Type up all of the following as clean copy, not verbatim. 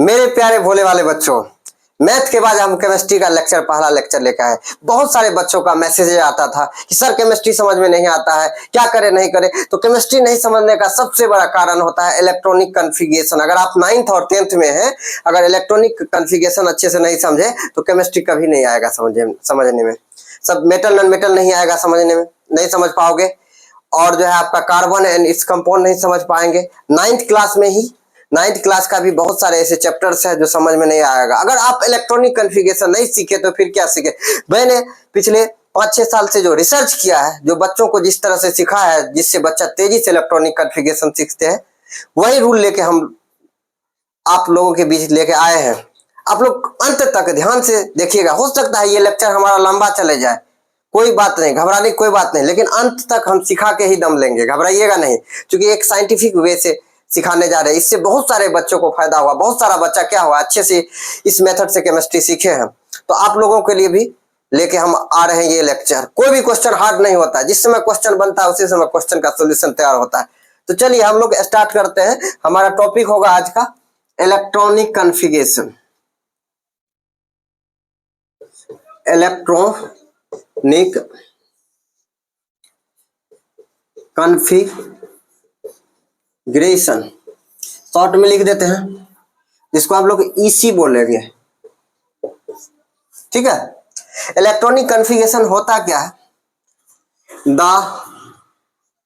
मेरे प्यारे भोले वाले बच्चों, मैथ के बाद हम केमिस्ट्री का पहला लेक्चर लेकर आए। बहुत सारे बच्चों का मैसेज आता था कि सर केमिस्ट्री समझ में नहीं आता है, क्या करें नहीं करें। तो केमिस्ट्री नहीं समझने का सबसे बड़ा कारण होता है इलेक्ट्रॉनिक कन्फिगरेशन। अगर आप 9th और 10th में हैं, अगर इलेक्ट्रॉनिक कन्फिगरेशन अच्छे से नहीं समझे तो केमिस्ट्री कभी नहीं आएगा समझने में। सब मेटल नॉन मेटल नहीं आएगा समझने में, नहीं समझ पाओगे। और जो है आपका कार्बन एंड इट्स कंपाउंड नहीं समझ पाएंगे। 9th क्लास का भी बहुत सारे ऐसे चैप्टर्स हैं जो समझ में नहीं आएगा। अगर आप इलेक्ट्रॉनिक कन्फिगरेशन नहीं सीखे तो फिर क्या सीखे। मैंने पिछले 5-6 साल से जो रिसर्च किया है, जो बच्चों को जिस तरह से सिखा है जिससे बच्चा तेजी से इलेक्ट्रॉनिक कन्फिगरेशन सीखते हैं, वही रूल लेके हम आप लोगों के बीच लेके आए हैं। आप लोग अंत तक ध्यान से देखिएगा। हो सकता है ये लेक्चर हमारा लंबा चले जाए, कोई बात नहीं, घबराने की कोई बात नहीं, लेकिन अंत तक हम सिखा के ही दम लेंगे, घबराइएगा नहीं। क्योंकि एक साइंटिफिक वे से सिखाने जा रहे हैं, इससे बहुत सारे बच्चों को फायदा हुआ। बहुत सारा बच्चा क्या हुआ, अच्छे से इस मेथड से केमिस्ट्री सीखे हैं। तो आप लोगों के लिए भी लेके हम आ रहे हैं ये लेक्चर। कोई भी क्वेश्चन हार्ड नहीं होता, जिस समय क्वेश्चन बनता है उसी समय क्वेश्चन का सोल्यूशन तैयार होता है। तो चलिए हम लोग स्टार्ट करते हैं। हमारा टॉपिक होगा आज का electronic configuration. Electronic configuration short में लिख देते हैं, जिसको आप लोग ईसी बोलेंगे, ठीक है। इलेक्ट्रॉनिक कन्फिगरेशन होता क्या है, the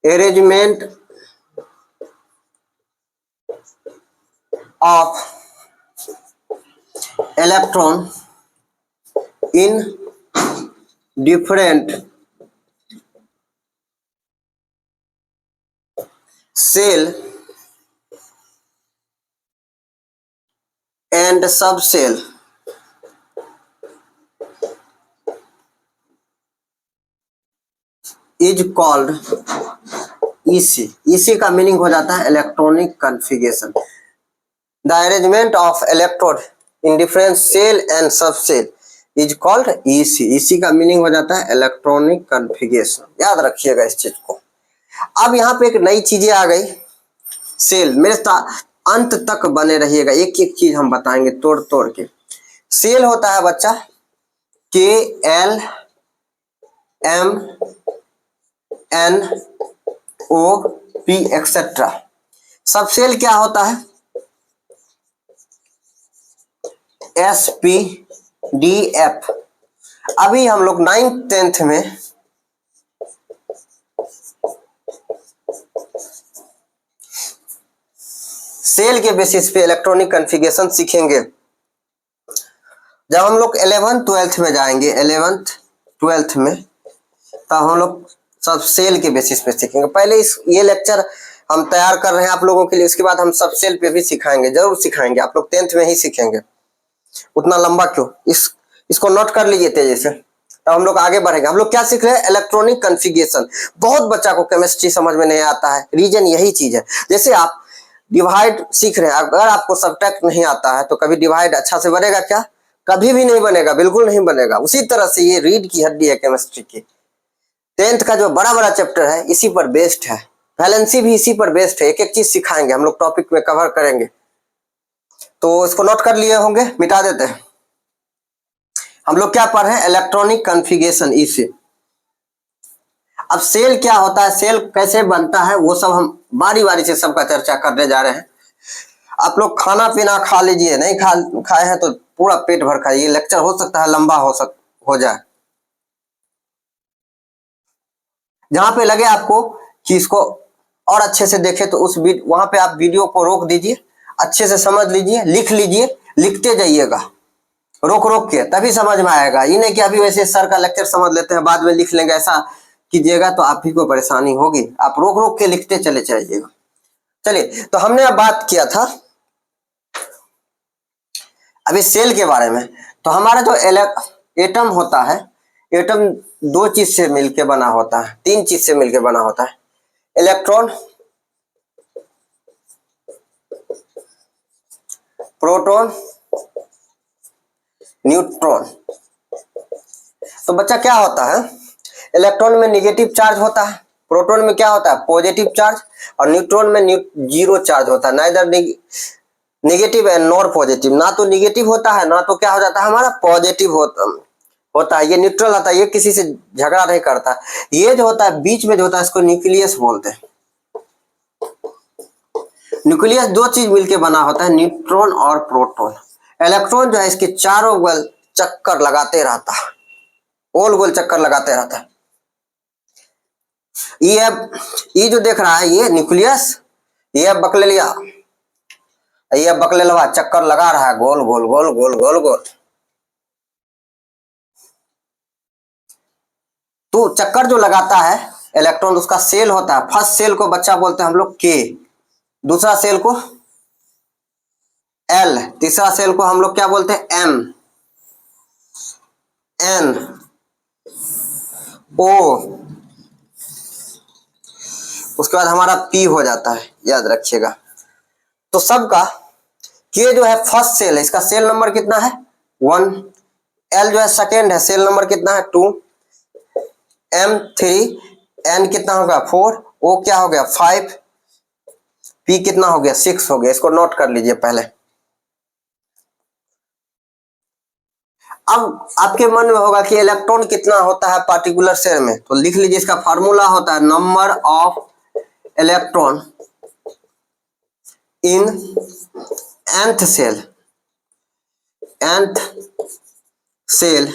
arrangement of electron in different shell and subcell is called EC। EC का मीनिंग हो जाता है electronic configuration. The arrangement of electrode in different shell and subshell is called EC। EC का meaning हो जाता है इलेक्ट्रॉनिक कन्फिगरेशन। याद रखिएगा इस चीज को। अब यहाँ पे एक नई चीजें आ गई, सेल। मेरे साथ अंत तक बने रहिएगा, एक एक चीज हम बताएंगे तोड़ तोड़ के। सेल होता है बच्चा KLMNOP एक्सेट्रा। सबसेल क्या होता है SPDF। अभी हम लोग 9th 10th में सेल के बेसिस पे इलेक्ट्रॉनिक कन्फिगरेशन सीखेंगे। जब हम लोग 11th 12th में जाएंगे, 11th 12th में, तब हम लोग सब सेल के बेसिस पे सीखेंगे। पहले ये लेक्चर हम तैयार कर रहे हैं आप लोगों के लिए, उसके बाद हम सब सेल पे भी सिखाएंगे, जरूर सिखाएंगे। आप लोग 10th में ही सीखेंगे, उतना लंबा क्यों। इसको नोट कर लीजिए तेजी से, तब हम लोग आगे बढ़ेंगे। हम लोग क्या सीख रहे हैं, इलेक्ट्रॉनिक कन्फिगरेशन। बहुत बच्चा को केमिस्ट्री समझ में नहीं आता है, रीजन यही चीज है। जैसे आप डिवाइड सीख रहे हैं, अगर आपको सब्ट्रैक्ट नहीं आता है तो कभी डिवाइड अच्छा से बनेगा क्या, कभी भी नहीं बनेगा, बिल्कुल नहीं बनेगा। उसी तरह से ये रीढ़ की हड्डी है केमिस्ट्री की। 10th का जो बड़ा बड़ा चैप्टर है इसी पर बेस्ड है, वैलेंसी भी इसी पर बेस्ड है। एक एक चीज सिखाएंगे हम लोग, टॉपिक में कवर करेंगे। तो इसको नोट कर लिए होंगे, मिटा देते हैं। हम लोग क्या पढ़ रहे हैं, इलेक्ट्रॉनिक कन्फिगरेशन EC। अब सेल क्या होता है, सेल कैसे बनता है, वो सब हम बारी बारी से सबका चर्चा करने जा रहे हैं। आप लोग खाना पीना खा लीजिए, नहीं खाए हैं तो पूरा पेट भर खाइए। लेक्चर हो सकता है लंबा हो जाए। जहां पे लगे आपको कि इसको और अच्छे से देखे तो वहां पे आप वीडियो को रोक दीजिए, अच्छे से समझ लीजिए, लिख लीजिए, लिखते जाइएगा रोक रोक के, तभी समझ में आएगा। ये नहीं कि अभी वैसे सर का लेक्चर समझ लेते हैं बाद में लिख लेंगे, ऐसा कीजिएगा तो आप ही को परेशानी होगी। आप रोक रोक के लिखते चले जाइएगा। चलिए, तो हमने अब बात किया था अभी सेल के बारे में। तो हमारा जो एटम होता है, एटम 2 चीज से मिलके बना होता है, 3 चीज से मिलके बना होता है। Electron, proton, neutron. तो बच्चा क्या होता है, इलेक्ट्रॉन में निगेटिव चार्ज होता है, प्रोटॉन में क्या होता है पॉजिटिव चार्ज, और न्यूट्रॉन में जीरो चार्ज होता है। Neither negative and nor positive, ना तो नेगेटिव होता है ना तो क्या हो जाता है हमारा पॉजिटिव होता है। ये न्यूट्रल होता है, ये किसी से झगड़ा नहीं करता। ये जो होता है बीच में जो होता है इसको न्यूक्लियस बोलते हैं। न्यूक्लियस दो चीज मिलके बना होता है, न्यूट्रॉन और प्रोटॉन। इलेक्ट्रॉन जो है इसके चारों गोल चक्कर लगाते रहता है, गोल गोल चक्कर लगाते रहता है। ये जो देख रहा है ये न्यूक्लियस, ये बकलेलिया, ये बकलेलवा चक्कर लगा रहा है गोल गोल गोल गोल गोल गोल। तो चक्कर जो लगाता है इलेक्ट्रॉन उसका सेल होता है। फर्स्ट सेल को बच्चा बोलते हैं हम लोग के, दूसरा सेल को एल, तीसरा सेल को हम लोग क्या बोलते हैं एम, एन, ओ, उसके बाद हमारा पी हो जाता है, याद रखिएगा। तो सबका के जो है फर्स्ट सेल है, इसका सेल नंबर कितना है 1, एल जो है सेकेंड है, सेल नंबर कितना है 2, एम 3, एन कितना हो गया 4, ओ क्या हो गया 5, पी कितना हो गया 6 हो गया। इसको नोट कर लीजिए पहले। अब आपके मन में होगा कि इलेक्ट्रॉन कितना होता है पार्टिकुलर सेल में, तो लिख लीजिए इसका फार्मूला होता है number of electron in nth shell, nth shell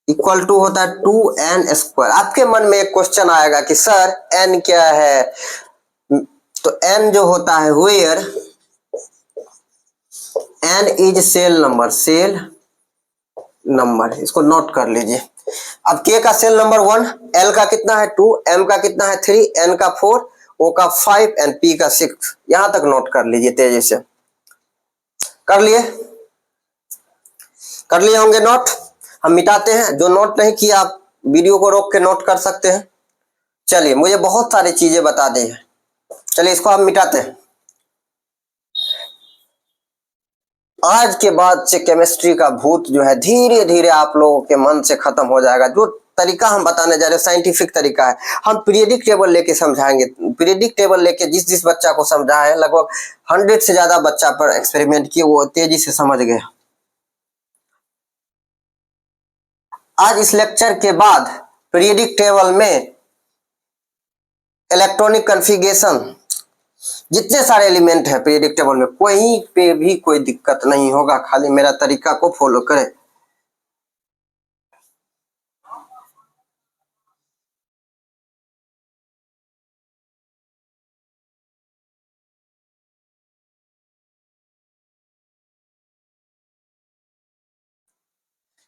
equal to होता है 2n²। आपके मन में एक क्वेश्चन आएगा कि सर n क्या है, तो n जो होता है where n is shell number, shell number, इसको नोट कर लीजिए। अब k का सेल नंबर 1, l का कितना है 2, m का कितना है 3, n का 4, o का 5 एंड p का 6। यहां तक नोट कर लीजिए तेजी से। कर लिए, कर लिए होंगे नोट। हम मिटाते हैं, जो नोट नहीं किया आप वीडियो को रोक के नोट कर सकते हैं। चलिए, मुझे बहुत सारी चीजें बता दी है, चलिए इसको हम मिटाते हैं। आज के बाद से केमिस्ट्री का भूत जो है धीरे धीरे आप लोगों के मन से खत्म हो जाएगा। जो तरीका हम बताने जा रहे हैं साइंटिफिक तरीका है। हम पीरियडिक टेबल लेके समझाएंगे। पीरियडिक टेबल लेके जिस जिस बच्चा को समझाए, लगभग 100 से ज्यादा बच्चा पर एक्सपेरिमेंट किए, वो तेजी से समझ गए। आज इस लेक्चर के बाद पीरियडिक टेबल में इलेक्ट्रॉनिक कन्फिगरेशन, जितने सारे एलिमेंट है पीरियडिक टेबल में, कहीं पे भी कोई दिक्कत नहीं होगा, खाली मेरा तरीका को फॉलो करें।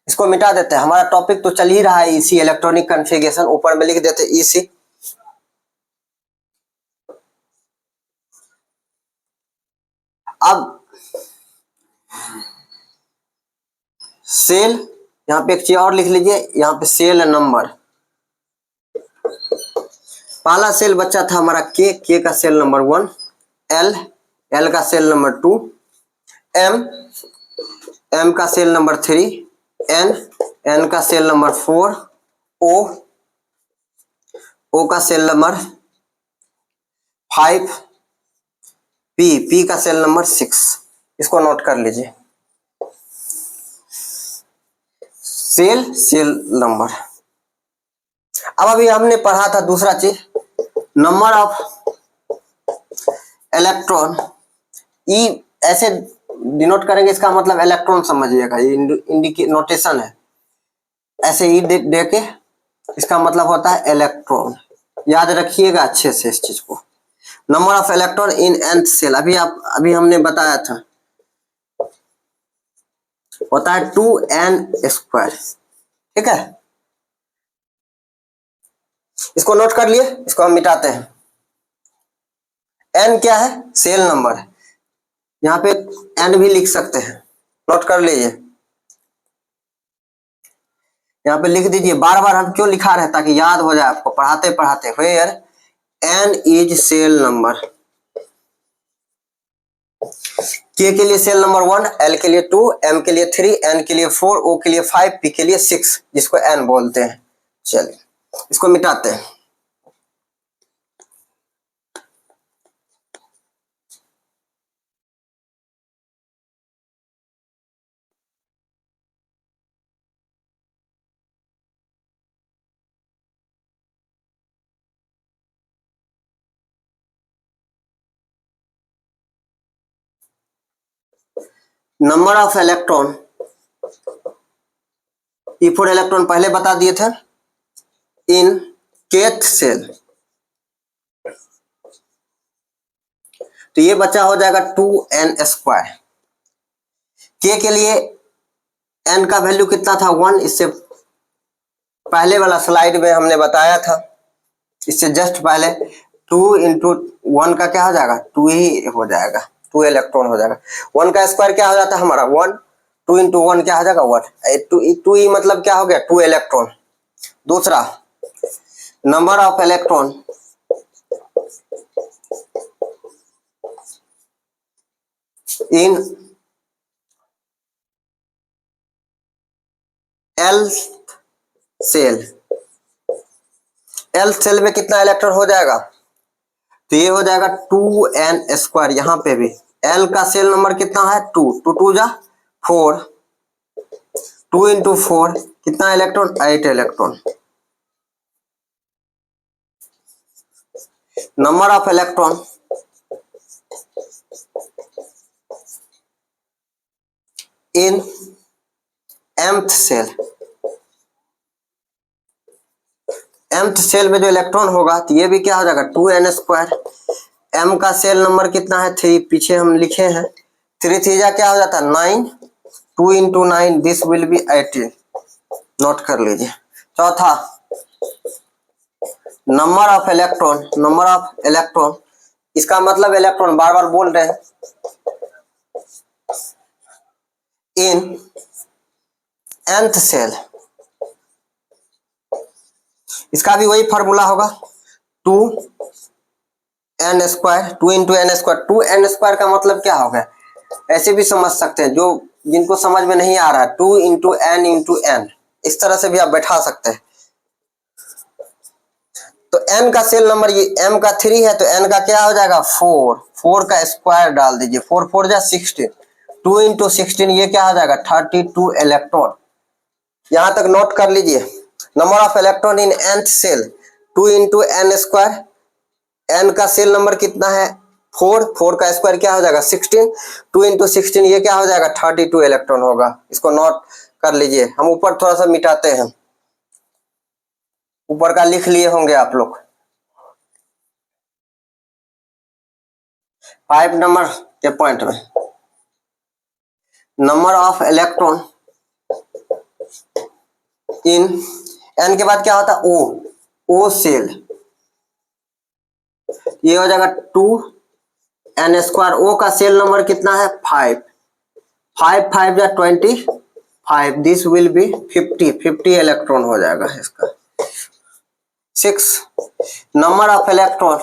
इसको मिटा देते हैं, हमारा टॉपिक तो चल ही रहा है इसी इलेक्ट्रॉनिक कन्फिगरेशन। ऊपर में लिख देते इसी। अब सेल, यहाँ पे एक चीज और लिख लीजिए, यहाँ पे सेल नंबर। पहला सेल बच्चा था हमारा के का सेल नंबर 1, एल का सेल नंबर 2, एम का सेल नंबर 3, एन का सेल नंबर 4, ओ का सेल नंबर 5, पी का सेल नंबर 6। इसको नोट कर लीजिए, सेल नंबर। अब अभी हमने पढ़ा था दूसरा चीज, नंबर ऑफ इलेक्ट्रॉन। ई ऐसे डिनोट करेंगे, इसका मतलब इलेक्ट्रॉन समझिएगा, ये इंडिकेट नोटेशन है। ऐसे ई दे के इसका मतलब होता है इलेक्ट्रॉन। याद रखिएगा अच्छे से इस चीज को। Number of electron in nth shell, अभी हमने बताया था, होता है 2n²। ठीक है, इसको नोट कर लिए, इसको हम मिटाते हैं। n क्या है, सेल नंबर है, यहाँ पे n भी लिख सकते हैं, नोट कर लीजिए। यहाँ पे लिख दीजिए, बार बार हम क्यों लिखा रहे हैं, ताकि याद हो जाए आपको पढ़ाते पढ़ाते। Where n is shell number, के लिए सेल नंबर 1, एल के लिए 2, एम के लिए 3, एन के लिए 4, ओ के लिए 5, पी के लिए 6, जिसको एन बोलते हैं। चलिए इसको मिटाते हैं। Number of electron E4 electron पहले बता दिए थे इन kth सेल, तो ये बच्चा हो जाएगा 2n²। k के लिए n का वैल्यू कितना था 1, इससे पहले वाला स्लाइड में हमने बताया था, इससे जस्ट पहले 2 इंटू 1 का क्या हो जाएगा 2 ही हो जाएगा, 2 इलेक्ट्रॉन हो जाएगा। 1 का स्क्वायर क्या हो जाता है हमारा 1, 2 इंटू 1 क्या हो जाएगा 1, 2 ही मतलब क्या हो गया 2 इलेक्ट्रॉन। दूसरा number of electron in L shell, L shell में कितना इलेक्ट्रॉन हो जाएगा, तो ये हो जाएगा 2n²। यहां पे भी एल का सेल नंबर कितना है 2, 2 2 जा 4, 2 इंटू 4 कितना electron 8 electron. Number of electron in mth shell, mth shell में जो इलेक्ट्रॉन होगा तो ये भी क्या हो जाएगा 2n²। m का सेल नंबर कितना है 3, पीछे हम लिखे हैं 3 3 जा क्या हो जाता है 9, 2 into 9 this will be 18, note कर लीजिए। चौथा number of electron, number of electron इसका मतलब इलेक्ट्रॉन बार बार बोल रहे हैं इन nth सेल, इसका भी वही फॉर्मूला होगा 2n², 2 इंटू n²। 2n² का मतलब क्या होगा, ऐसे भी समझ सकते हैं, जो जिनको समझ में नहीं आ रहा है 2 इंटू n इंटू n, इस तरह से भी आप बैठा सकते हैं। तो n का सेल नंबर ये m का 3 है, तो n का क्या हो जाएगा 4, 4 का स्क्वायर डाल दीजिए, 4 4 जा 16, 2 इंटू 16 ये क्या हो जाएगा 32 इलेक्ट्रॉन। यहां तक नोट कर लीजिए। Number of electron in nth shell 2 into n², n का सेल नंबर कितना है 4, 4 का स्क्वायर क्या हो जाएगा 16, 2 इंटू 16 ये क्या हो जाएगा 32 इलेक्ट्रॉन होगा। इसको नोट कर लीजिए। हम ऊपर थोड़ा सा मिटाते हैं, ऊपर का लिख लिए होंगे आप लोग। 5 नंबर के पॉइंट में number of electron in n के बाद क्या होता है o सेल, ये हो जाएगा 2n²। o का सेल नंबर कितना है 5, 5 5 या 25, दिस विल बी 50 इलेक्ट्रॉन हो जाएगा इसका। 6 number of electron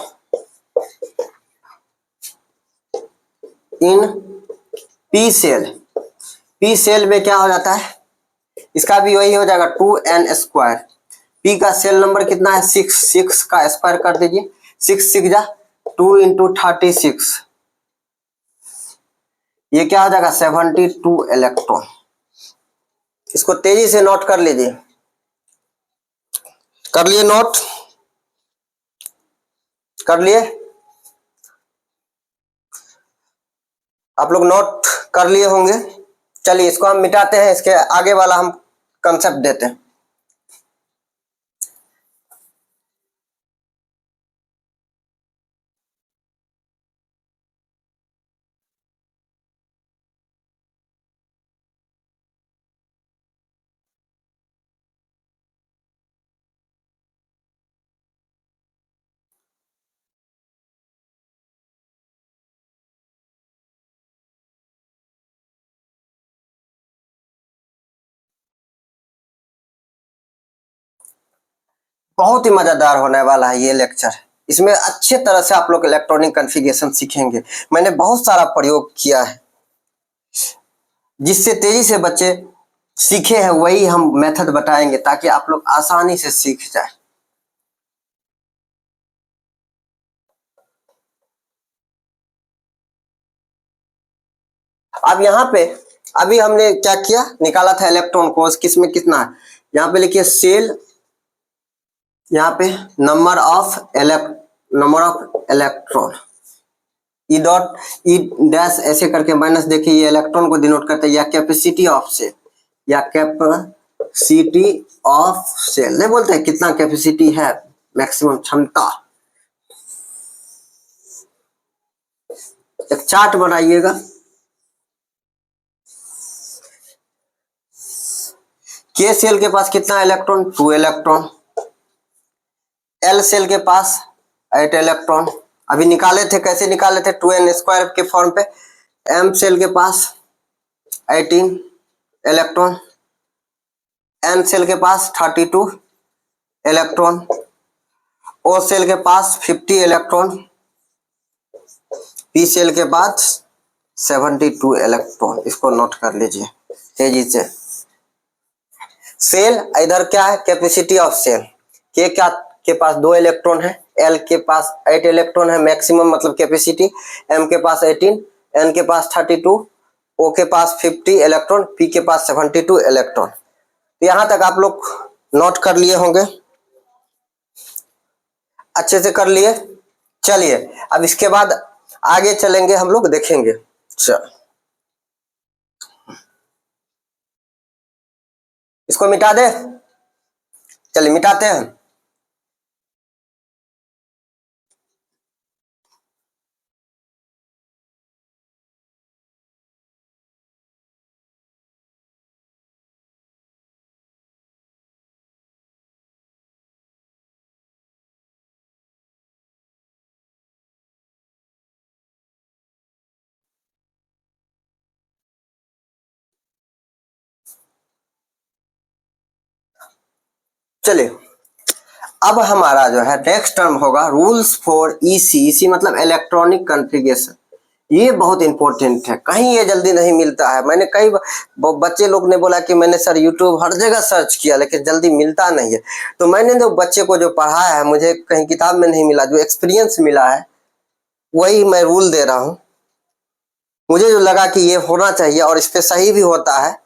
in p shell, p shell में क्या हो जाता है, इसका भी वही हो जाएगा 2n²। p का सेल नंबर कितना है 6, 6 का स्क्वायर कर दीजिए, 6 6 जा 2 इंटू 36, ये क्या हो जाएगा 72 इलेक्ट्रॉन। इसको तेजी से नोट कर लीजिए। कर लिए नोट, कर लिए आप लोग, नोट कर लिए होंगे। चलिए इसको हम मिटाते हैं, इसके आगे वाला हम कंसेप्ट देते हैं। बहुत ही मजेदार होने वाला है ये लेक्चर। इसमें अच्छे तरह से आप लोग इलेक्ट्रॉनिक कॉन्फ़िगरेशन सीखेंगे। मैंने बहुत सारा प्रयोग किया है जिससे तेजी से बच्चे सीखे हैं, वही हम मेथड बताएंगे ताकि आप लोग आसानी से सीख जाए। अब यहाँ पे अभी हमने क्या किया, निकाला था इलेक्ट्रॉन को, किसमें कितना है, यहाँ पे लिखिए सेल, यहाँ पे number of electron, E dot E dash ऐसे करके माइनस, देखिए ये इलेक्ट्रॉन को डिनोट करता है, या कैपेसिटी ऑफ सेल, या कैपेसिटी ऑफ सेल नहीं बोलते हैं, कितना कैपेसिटी है, मैक्सिमम क्षमता। एक चार्ट बनाइएगा। के सेल के पास कितना इलेक्ट्रॉन, 2 इलेक्ट्रॉन। एल सेल के पास 8 इलेक्ट्रॉन। अभी निकाले थे, कैसे निकाले थे, 2n² के फॉर्म पे। एम सेल के पास 18 इलेक्ट्रॉन। एन सेल के पास 32 इलेक्ट्रॉन। ओ सेल के पास 50 इलेक्ट्रॉन। पी सेल के पास 72 इलेक्ट्रॉन। इसको नोट कर लीजिए तेजी से। सेल इधर क्या है, कैपेसिटी ऑफ सेल। के क्या के पास 2 इलेक्ट्रॉन है, एल के पास 8 इलेक्ट्रॉन है मैक्सिमम मतलब कैपेसिटी, एम के पास 18, एन के पास 32, ओ के पास 50 इलेक्ट्रॉन, पी के पास 72 इलेक्ट्रॉन। तो यहां तक आप लोग नोट कर लिए होंगे, अच्छे से कर लिए। चलिए अब इसके बाद आगे चलेंगे, हम लोग देखेंगे। चल इसको मिटा दे, चलिए मिटाते हैं। चलिए अब हमारा जो है नेक्स्ट टर्म होगा रूल्स फॉर ईसी। ईसी मतलब इलेक्ट्रॉनिक कॉन्फ़िगरेशन। ये बहुत इंपॉर्टेंट है, कहीं ये जल्दी नहीं मिलता है। मैंने कई बच्चे लोग ने बोला कि मैंने सर यूट्यूब हर जगह सर्च किया लेकिन जल्दी मिलता नहीं है। तो मैंने जो बच्चे को जो पढ़ाया है, मुझे कहीं किताब में नहीं मिला, जो एक्सपीरियंस मिला है वही मैं रूल दे रहा हूँ। मुझे जो लगा कि ये होना चाहिए और इस पे सही भी होता है,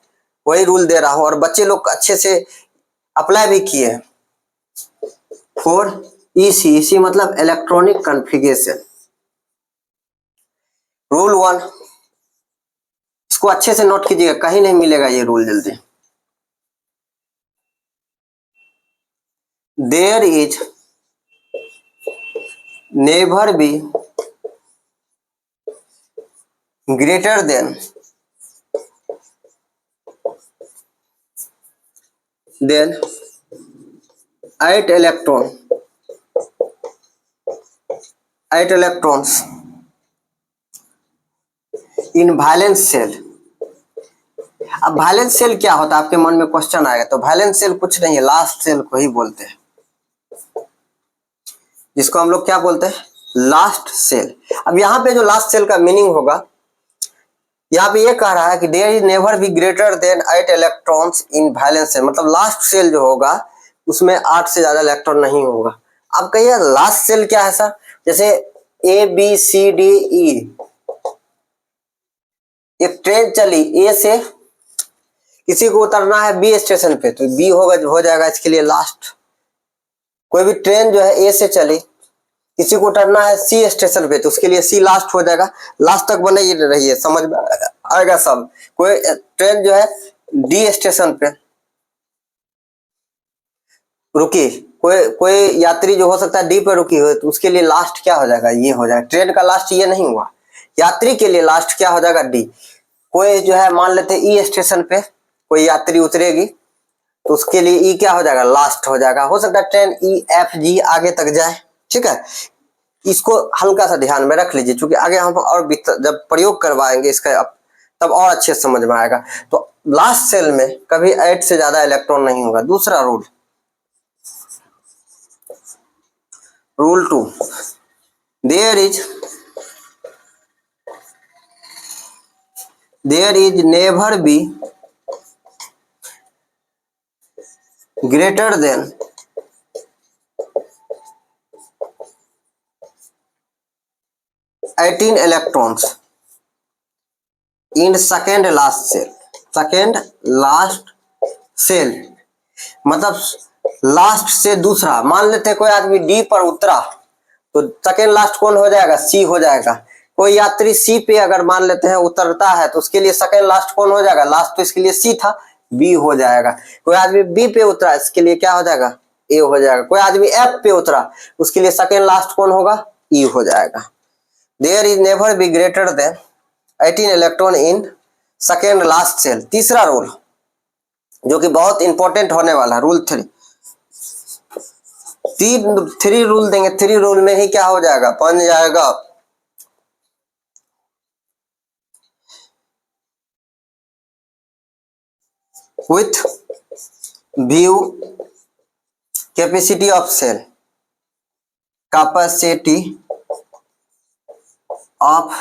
वही रूल दे रहा हूँ, और बच्चे लोग अच्छे से अप्लाई भी किए हैं। फॉर ईसी, ईसी मतलब इलेक्ट्रॉनिक कॉन्फ़िगरेशन। रूल 1, इसको अच्छे से नोट कीजिएगा, कहीं नहीं मिलेगा ये रूल जल्दी। There is never be greater than than 8 electrons in valence shell. अब वैलेंस सेल क्या होता है, आपके मन में क्वेश्चन आएगा। तो वैलेंस सेल कुछ नहीं है, लास्ट सेल को ही बोलते हैं, जिसको हम लोग क्या बोलते हैं, लास्ट सेल। अब यहाँ पे जो लास्ट सेल का मीनिंग होगा, यहाँ पे ये कह रहा है कि there is never be greater than 8 electrons in valence shell, मतलब लास्ट सेल जो होगा उसमें 8 से ज्यादा इलेक्ट्रॉन नहीं होगा। अब कहिए लास्ट सेल क्या है सर, जैसे A B C D E, एक ट्रेन चली ए से, किसी को उतरना है बी स्टेशन पे तो बी होगा, हो जाएगा इसके लिए लास्ट। कोई भी ट्रेन जो है ए से चली, किसी को उतरना है सी स्टेशन पे तो उसके लिए सी लास्ट हो जाएगा। लास्ट तक बने रहिए, समझ में आएगा सब। कोई ट्रेन जो है डी स्टेशन पे रुकी, कोई यात्री जो हो सकता है डी पे रुकी हो तो उसके लिए लास्ट क्या हो जाएगा, ये हो जाएगा। ट्रेन का लास्ट ये नहीं हुआ, यात्री के लिए लास्ट क्या हो जाएगा, डी। कोई जो है मान लेते ई स्टेशन पे कोई यात्री उतरेगी तो उसके लिए ई क्या हो जाएगा, लास्ट हो जाएगा। हो सकता है ट्रेन ई एफ जी आगे तक जाए, ठीक है। इसको हल्का सा ध्यान में रख लीजिए, क्योंकि आगे हम और जब प्रयोग करवाएंगे इसका तब और अच्छे समझ में आएगा। तो लास्ट सेल में कभी 8 से ज्यादा इलेक्ट्रॉन नहीं होगा। दूसरा rule, rule 2, there is never be greater than 18 electrons in second last shell. Second last shell मतलब लास्ट से दूसरा। मान लेते कोई आदमी डी पर उतरा तो सेकेंड लास्ट कौन हो जाएगा, सी हो जाएगा। कोई यात्री सी पे अगर मान लेते हैं उतरता है तो उसके लिए सेकंड लास्ट कौन हो जाएगा? लास्ट तो इसके लिए सी था, बी हो जाएगा। कोई आदमी बी पे उतरा, इसके लिए क्या हो जाएगा? ए हो जाएगा। कोई आदमी एफ पे उतरा, उसके लिए सेकंड लास्ट कौन होगा? ई हो जाएगा। There is never be greater than 18 electron in second last shell. तीसरा रूल जो कि बहुत इंपॉर्टेंट होने वाला, रूल 3। थ्री रूल देंगे, 3 रूल में ही क्या हो जाएगा? बन जाएगा with view capacity of shell, capacity of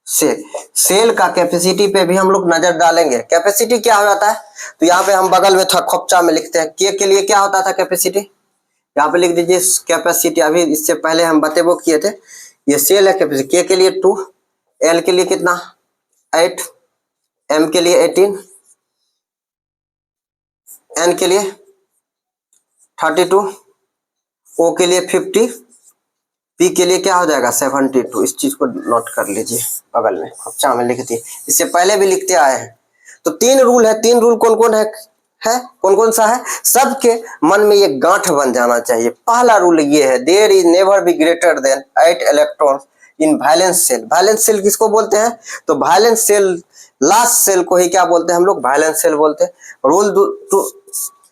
shell, shell का कैपेसिटी पे भी हम लोग नजर डालेंगे। कैपेसिटी क्या हो जाता है? तो यहाँ पे हम बगल में था खोपचा में लिखते हैं, के लिए क्या होता था कैपेसिटी, यहाँ पे लिख दीजिए कैपेसिटी। अभी इससे पहले हम बतेबो किए थे, ये सेल है कैपेसिटी। के लिए 2, एल के लिए कितना 8, एम के लिए 18, एन के लिए 32, ओ के लिए 50, पी के लिए क्या हो जाएगा 72। इस चीज को नोट कर लीजिए, बगल में खोपचा में लिख दिए, इससे पहले भी लिखते आए हैं। तो 3 रूल है। 3 रूल कौन कौन है कौन कौन सा है? सबके मन में ये गांठ बन जाना चाहिए। पहला रूल ये है, there is never be greater than 8 electron in valence shell. Valence shell किसको बोलते हैं? तो वैलेंस सेल, लास्ट सेल को ही क्या बोलते हैं हम लोग? वैलेंस सेल बोलते हैं। रूल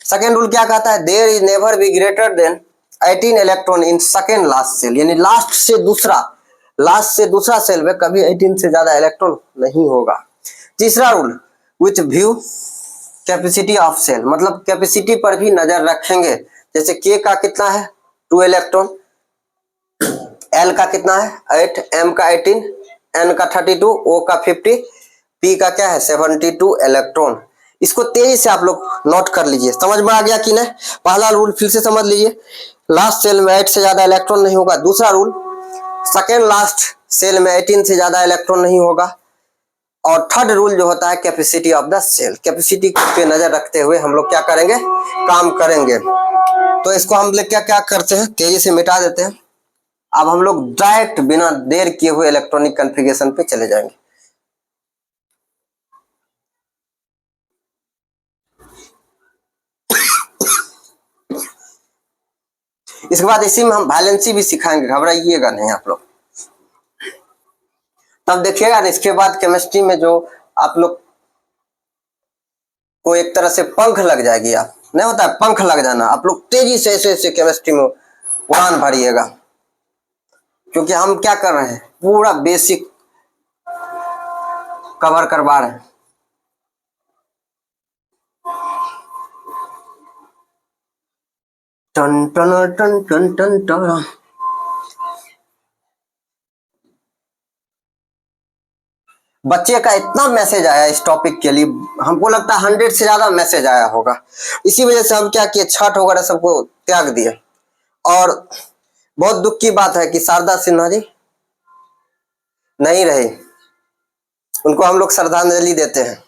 सेकेंड रूल क्या कहता है? There is never be greater than 18 electron in second last shell, यानी लास्ट से दूसरा सेल में कभी 18 से ज्यादा इलेक्ट्रॉन नहीं होगा। तीसरा rule, with view capacity of shell, मतलब कैपेसिटी पर भी नजर रखेंगे। जैसे के का कितना है 2 इलेक्ट्रॉन, एल का कितना है 8, एम का 18, एन का 32, ओ का 50, पी का क्या है 72 इलेक्ट्रॉन। इसको तेजी से आप लोग नोट कर लीजिए। समझ में आ गया कि नहीं? पहला रूल फिर से समझ लीजिए, लास्ट सेल में 8 से ज्यादा इलेक्ट्रॉन नहीं होगा। दूसरा रूल, सेकेंड लास्ट सेल में 18 से ज्यादा इलेक्ट्रॉन नहीं होगा। और थर्ड रूल जो होता है capacity of the shell, capacity पे नजर रखते हुए हम लोग क्या करेंगे? काम करेंगे। तो इसको हम लोग क्या क्या करते हैं, तेजी से मिटा देते हैं। अब हम लोग डायरेक्ट बिना देर किए हुए इलेक्ट्रॉनिक कॉन्फ़िगरेशन पे चले जाएंगे। इसके बाद इसी में हम वैलेंसी भी सिखाएंगे, घबराइएगा नहीं आप लोग। तब देखिएगा इसके बाद केमिस्ट्री में जो आप लोग को एक तरह से पंख लग जाएगी। आप नहीं होता है पंख लग जाना, आप लोग तेजी से ऐसे केमिस्ट्री में उड़ान भरिएगा। क्योंकि हम क्या कर रहे हैं, पूरा बेसिक कवर करवा रहे हैं। टन टन टन टन टन टन। बच्चे का इतना मैसेज आया इस टॉपिक के लिए, हमको लगता है 100 से ज्यादा मैसेज आया होगा। इसी वजह से हम क्या किए, छठ वगैरह सबको त्याग दिए। और बहुत दुख की बात है कि शारदा सिन्हा जी नहीं रही, उनको हम लोग श्रद्धांजलि देते हैं।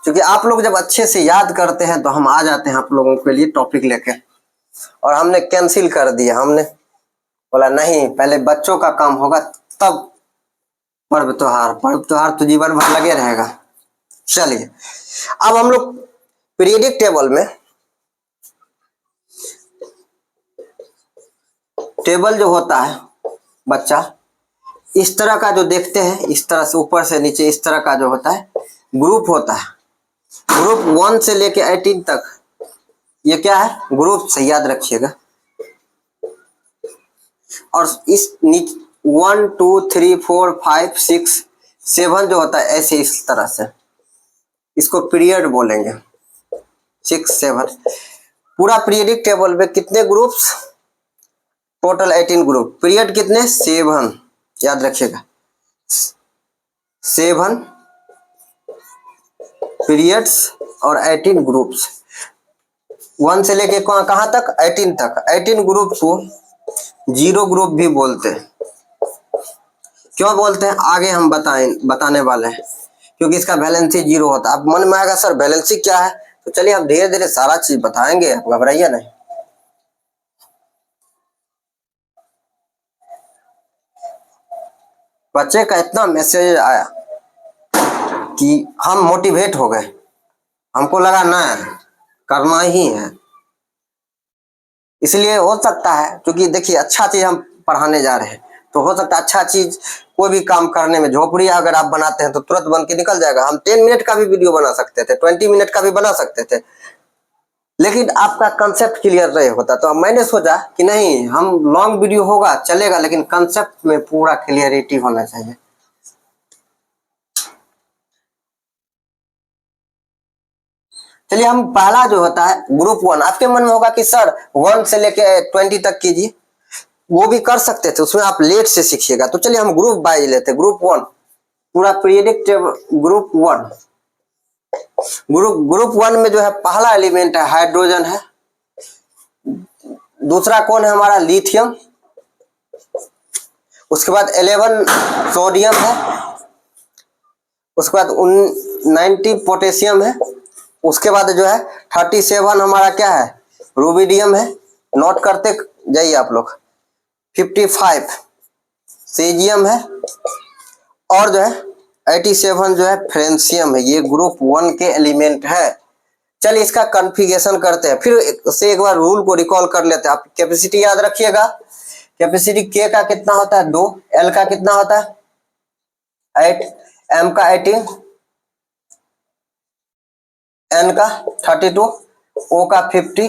क्योंकि आप लोग जब अच्छे से याद करते हैं तो हम आ जाते हैं आप लोगों के लिए टॉपिक लेके, और हमने कैंसिल कर दिया। हमने बोला नहीं, पहले बच्चों का काम होगा तब पर्व त्योहार तो जीवन भर लगे रहेगा। चलिए अब हम लोग पीरियडिक टेबल में, टेबल जो होता है बच्चा इस तरह का जो देखते हैं, इस तरह से ऊपर से नीचे इस तरह का जो होता है ग्रुप होता है। ग्रुप 1 से लेके 18 तक ये क्या है, ग्रुप से याद रखिएगा। और इस 1 2 3 4 5 6 7 जो होता है ऐसे इस तरह से, इसको पीरियड बोलेंगे। 6 7 पूरा पीरियडिक टेबल में कितने ग्रुप्स, टोटल 18 ग्रुप। पीरियड कितने 7, याद रखिएगा 7 पीरियड्स और 18 ग्रुप्स। 1 से लेके कहां तक 18 तक। 18 ग्रुप को 0 ग्रुप भी बोलते हैं। क्यों बोलते हैं आगे हम बताने वाले हैं, क्योंकि इसका वैलेंसी 0 होता है। अब मन में आएगा सर वैलेंसी क्या है, तो चलिए हम धीरे धीरे सारा चीज बताएंगे, आप घबराइए नहीं। बच्चे का इतना मैसेज आया कि हम मोटिवेट हो गए, हमको लगा ना करना ही है। इसलिए हो सकता है, क्योंकि देखिए अच्छा चीज हम पढ़ाने जा रहे हैं, तो हो सकता है अच्छा चीज कोई भी काम करने में, झोपड़ी अगर आप बनाते हैं तो तुरंत बन के निकल जाएगा। हम 10 मिनट का भी वीडियो बना सकते थे, 20 मिनट का भी बना सकते थे, लेकिन आपका कंसेप्ट क्लियर नहीं होता। तो मैंने सोचा कि नहीं, हम लॉन्ग वीडियो होगा चलेगा, लेकिन कंसेप्ट में पूरा क्लियरिटी होना चाहिए। चलिए, हम पहला जो होता है ग्रुप 1, आपके मन में होगा कि सर 1 से लेके 20 तक कीजिए, वो भी कर सकते थे, उसमें आप लेट से सीखिएगा। तो चलिए हम ग्रुप वाइज लेते हैं। ग्रुप 1 पूरा पीरियडिक टेबल। ग्रुप 1 में जो है पहला एलिमेंट है हाइड्रोजन है, दूसरा कौन है हमारा लिथियम, उसके बाद 11 सोडियम है, उसके बाद 90 पोटेशियम है, उसके बाद जो है 37 हमारा क्या है रुबिडियम है, नोट करते जाइए आप लोग। 55 सीजियम है, और जो है 87 जो है फ्रेंसियम है। ये ग्रुप 1 के एलिमेंट है। चलिए इसका कॉन्फ़िगरेशन करते हैं, फिर से एक बार रूल को रिकॉल कर लेते हैं। आप कैपेसिटी याद रखिएगा, कैपेसिटी के का कितना होता है 2, एल का कितना होता है 8, एम का 18, एन का 32, ओ का 50,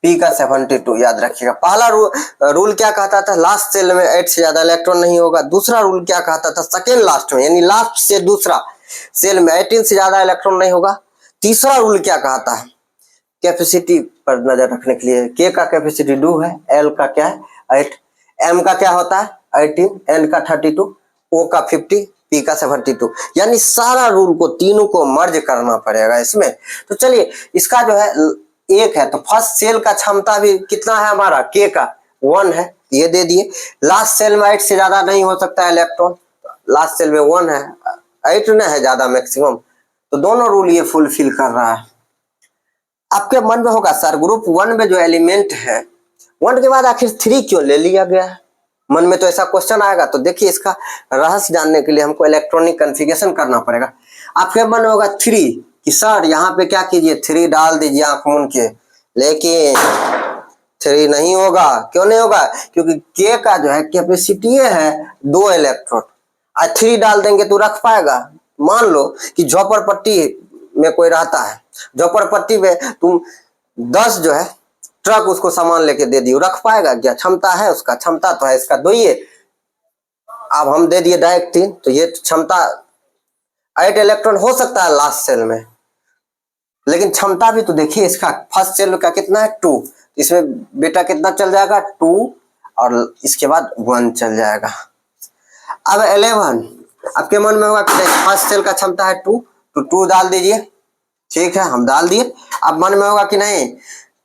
पी का 72। याद रखिएगा। पहला रूल क्या कहता था, लास्ट सेल में 8 से ज्यादा इलेक्ट्रॉन नहीं होगा। दूसरा रूल क्या कहता था, सेकेंड लास्ट में, यानी लास्ट से दूसरा सेल में 18 से ज्यादा इलेक्ट्रॉन नहीं होगा। तीसरा रूल क्या कहता है, कैपेसिटी पर नजर रखने के लिए, के का कैपेसिटी 2 है, एल का क्या है 8, एम का क्या होता है 18, एन का 32, ओ का 50, पी का 72। यानी सारा रूल को तीनों को मर्ज करना पड़ेगा इसमें। तो चलिए इसका जो है एक है, तो फर्स्ट सेल का क्षमता भी कितना है हमारा, के का 1 है, ये दे दिए। लास्ट सेल में 8 से ज्यादा नहीं हो सकता है इलेक्ट्रॉन, लास्ट सेल में 1 है, 8 न है ज्यादा मैक्सिमम, तो दोनों रूल ये फुलफिल कर रहा है। आपके मन में होगा सर ग्रुप 1 में जो एलिमेंट है 1 के बाद आखिर 3 क्यों ले लिया गया है, मन में तो ऐसा क्वेश्चन आएगा। तो देखिए इसका रहस्य जानने के लिए हमको इलेक्ट्रॉनिक कॉन्फ़िगरेशन करना पड़ेगा। आपके मन में होगा 3 कि सर यहाँ पे क्या कीजिए 3 डाल दीजिए आंख मूंद के, लेकिन 3 नहीं होगा। क्यों नहीं होगा, क्योंकि के का जो है कैपेसिटी है 2 इलेक्ट्रॉन, और 3 डाल देंगे तो रख पाएगा। मान लो कि झोपड़पट्टी में कोई रहता है, झोपड़पट्टी में तुम 10 जो है ट्रक उसको सामान लेके दे दियो, रख पाएगा क्या, क्षमता है उसका, क्षमता तो है इसका 2 ही। अब हम दे दिए डायरेक्ट 3, तो ये क्षमता 8 इलेक्ट्रॉन हो सकता है लास्ट सेल में, लेकिन क्षमता भी तो देखिए इसका फर्स्ट सेल का कितना है 2, इसमें बेटा कितना चल जाएगा 2, और इसके बाद 1 चल जाएगा। अब 11 आपके मन में होगा कि फर्स्ट सेल का क्षमता है 2, तो 2 डाल दीजिए, ठीक है हम डाल दिए। अब मन में होगा कि नहीं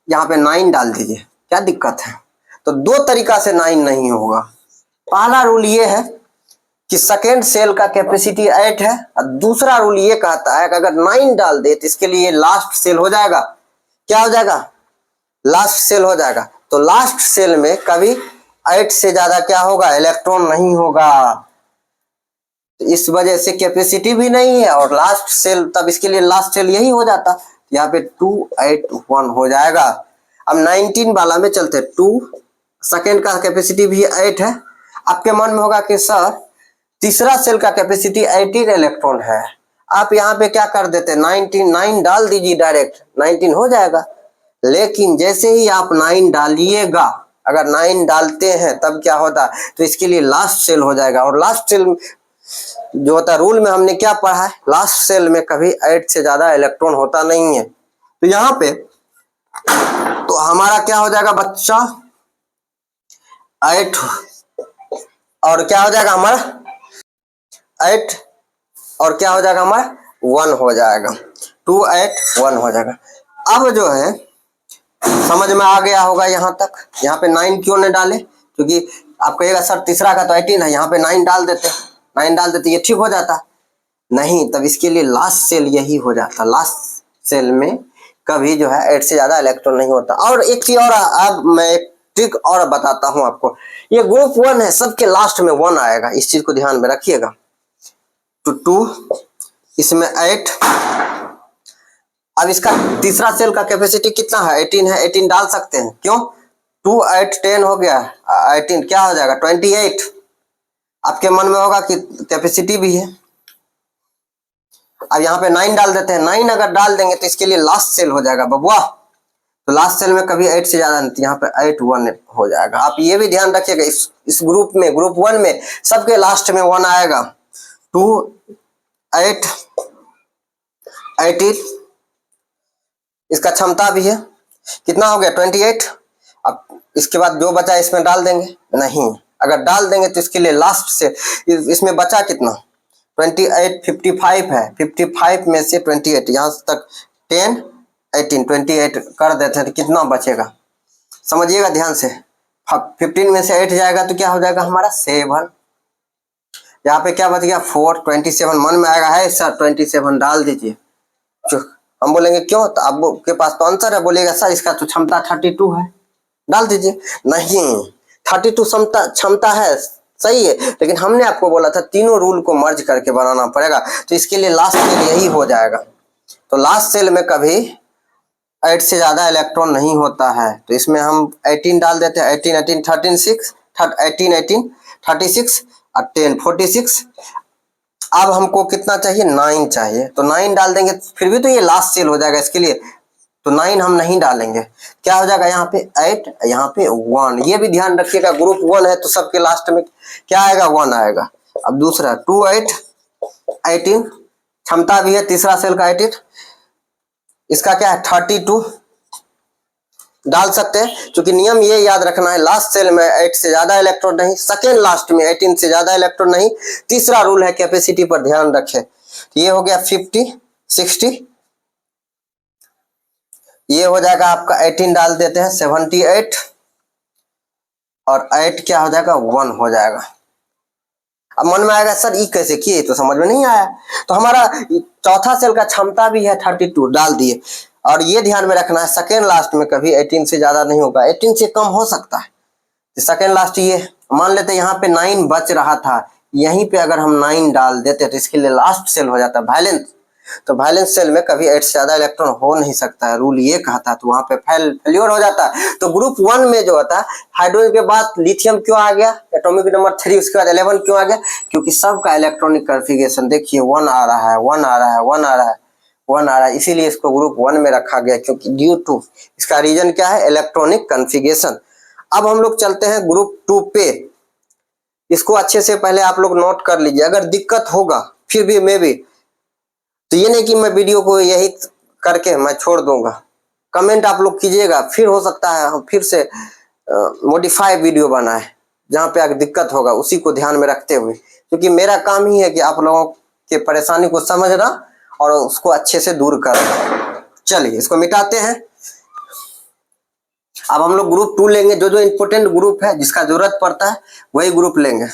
यहाँ पे 9 डाल दीजिए, क्या दिक्कत है। तो 2 तरीका से 9 नहीं होगा। पहला रूल ये है कि सेकेंड सेल का कैपेसिटी 8 है, और दूसरा रूल ये कहता है कि अगर 9 डाल दे तो इसके लिए लास्ट सेल हो जाएगा, क्या हो जाएगा लास्ट सेल हो जाएगा। तो लास्ट सेल में कभी 8 से ज्यादा क्या होगा इलेक्ट्रॉन नहीं होगा, इस वजह से कैपेसिटी भी नहीं है, और लास्ट सेल तब इसके लिए लास्ट सेल यही हो जाता, यहाँ पे 2 8 1 हो जाएगा। अब 19 वाला में चलते 2, सेकेंड का कैपेसिटी भी 8 है। आपके मन में होगा कि सर तीसरा सेल का कैपेसिटी 18 इलेक्ट्रॉन है, आप यहाँ पे क्या कर देते 9 डाल दीजिए, डायरेक्ट 19 हो जाएगा। लेकिन जैसे ही आप 9 डालिएगा, अगर 9 डालते हैं तब क्या होता, तो इसके लिए लास्ट सेल हो जाएगा। और लास्ट सेल जो होता है रूल में हमने क्या पढ़ा है, लास्ट सेल में कभी 8 से ज्यादा इलेक्ट्रॉन होता नहीं है। तो यहाँ पे तो हमारा क्या हो जाएगा बच्चा 8, और क्या हो जाएगा हमारा 8, और क्या हो जाएगा हमारा 1 हो जाएगा, 2 8 1 हो जाएगा। अब जो है समझ में आ गया होगा यहाँ तक। यहाँ पे 9 क्यों नहीं डाले, क्योंकि आप कहिएगा सर तीसरा का तो 18 है, यहाँ पे 9 डाल देते, 9 डाल देते ये ठीक हो जाता, नहीं तब इसके लिए लास्ट सेल यही हो जाता। लास्ट सेल में कभी जो है 8 से ज्यादा इलेक्ट्रॉन नहीं होता। और एक चीज और अब मैं एक ट्रिक और बताता हूं आपको। ये ग्रुप 1 है, सबके लास्ट में 1 आएगा, इस चीज को ध्यान में रखिएगा। तो 2, इसमें 8। अब इसका तीसरा सेल का कैपेसिटी कितना है? 18 है, 18 डाल सकते हैं। क्यों? 2 8 10 हो गया, 18 क्या हो जाएगा? 28। आपके मन में होगा कि कैपेसिटी भी है। अब यहाँ पे 9 डाल देते हैं। 9 अगर डाल देंगे तो इसके लिए लास्ट सेल हो जाएगा बबुआ। तो लास्ट सेल में कभी 8 से ज्यादा नहीं, यहाँ पे 8 1 हो जाएगा। आप ये भी ध्यान रखिएगा, इस ग्रुप में, ग्रुप 1 में सबके लास्ट में 1 आएगा। 2 8 18, इसका क्षमता भी है। कितना हो गया? 28। अब इसके बाद जो बचा इसमें डाल देंगे? नहीं, अगर डाल देंगे तो इसके लिए लास्ट से इसमें बचा कितना? 28 55 है, 55 में से 28 यहाँ तक 10 18 28 कर देते हैं तो कितना बचेगा? समझिएगा ध्यान से। 15 में से 8 जाएगा तो क्या हो जाएगा हमारा? 7। यहाँ पे क्या बच गया? 4 27। मन में आएगा है सर 27 डाल दीजिए। हम बोलेंगे क्यों? तो आपके पास तो आंसर है। बोलेगा सर इसका तो क्षमता 32 है, डाल दीजिए। नहीं, 32 क्षमता है, सही है, लेकिन हमने आपको बोला था तीनों रूल को मर्ज करके बनाना पड़ेगा। तो इसके लिए लास्ट सेल यही हो जाएगा। तो लास्ट सेल में कभी 8 से ज्यादा इलेक्ट्रॉन नहीं होता है। तो इसमें हम 18 डाल देते हैं। 18 18 36 18 18 36 और 10 46। अब हमको कितना चाहिए? 9 चाहिए। तो 9 डाल देंगे, फिर भी तो ये लास्ट सेल हो जाएगा इसके लिए। तो 9 हम नहीं डालेंगे। क्या हो जाएगा? यहाँ पे 8, यहाँ पे 1। ये भी ध्यान रखिएगा, ग्रुप 1 है तो सबके लास्ट में क्या आएगा? 1 आएगा। अब दूसरा 2 8 18, क्षमता भी है तीसरा सेल का 18। इसका क्या है? 32 डाल सकते हैं, क्योंकि नियम ये याद रखना है, लास्ट सेल में 8 से ज्यादा इलेक्ट्रॉन नहीं, सेकेंड लास्ट में 18 से ज्यादा इलेक्ट्रॉन नहीं। तीसरा रूल है कैपेसिटी पर ध्यान रखें। ये हो गया 50 60, ये हो जाएगा आपका 18 डाल देते हैं 78 और 8 क्या हो जाएगा? 1 हो जाएगा। अब मन में आएगा सर ये कैसे किए, तो समझ में नहीं आया। तो हमारा चौथा सेल का क्षमता भी है 32, डाल दिए। और ये ध्यान में रखना है सेकेंड लास्ट में कभी 18 से ज्यादा नहीं होगा, 18 से कम हो सकता है। तो सेकेंड लास्ट ये मान लेते यहाँ पे 9 बच रहा था, यहीं पे अगर हम 9 डाल देते तो इसके लिए लास्ट सेल हो जाता है वैलेंस। तो वैलेंस सेल में कभी 8 से ज्यादा इलेक्ट्रॉन हो नहीं सकता है, रूल ये कहता है। तो वहां पे फेल्योर हो जाता है। तो ग्रुप 1 में जो होता है, हाइड्रोजन के बाद लिथियम क्यों आ गया? एटॉमिक नंबर 3, उसके बाद 11 क्यों आ गया? क्योंकि सबका इलेक्ट्रॉनिक कॉन्फ़िगरेशन देखिए 1 आ रहा है, 1 आ रहा है, 1 आ रहा है, 1 आ रहा है, इसीलिए इसको ग्रुप 1 में रखा गया। क्योंकि ड्यू टू इसका रीजन क्या है? Electronic configuration. अब हम लोग चलते हैं ग्रुप 2 पे। इसको अच्छे से पहले आप लोग नोट कर लीजिए, अगर दिक्कत होगा फिर भी मे भी, तो ये नहीं कि मैं वीडियो को यही करके मैं छोड़ दूंगा। कमेंट आप लोग कीजिएगा, फिर हो सकता है हम फिर से मॉडिफाई वीडियो बनाए, जहाँ पे अगर दिक्कत होगा उसी को ध्यान में रखते हुए। क्योंकि मेरा काम ही है कि आप लोगों के परेशानी को समझना और उसको अच्छे से दूर करना। चलिए इसको मिटाते हैं। अब हम लोग ग्रुप 2 लेंगे, जो जो इंपोर्टेंट ग्रुप है जिसका जरूरत पड़ता है वही ग्रुप लेंगे।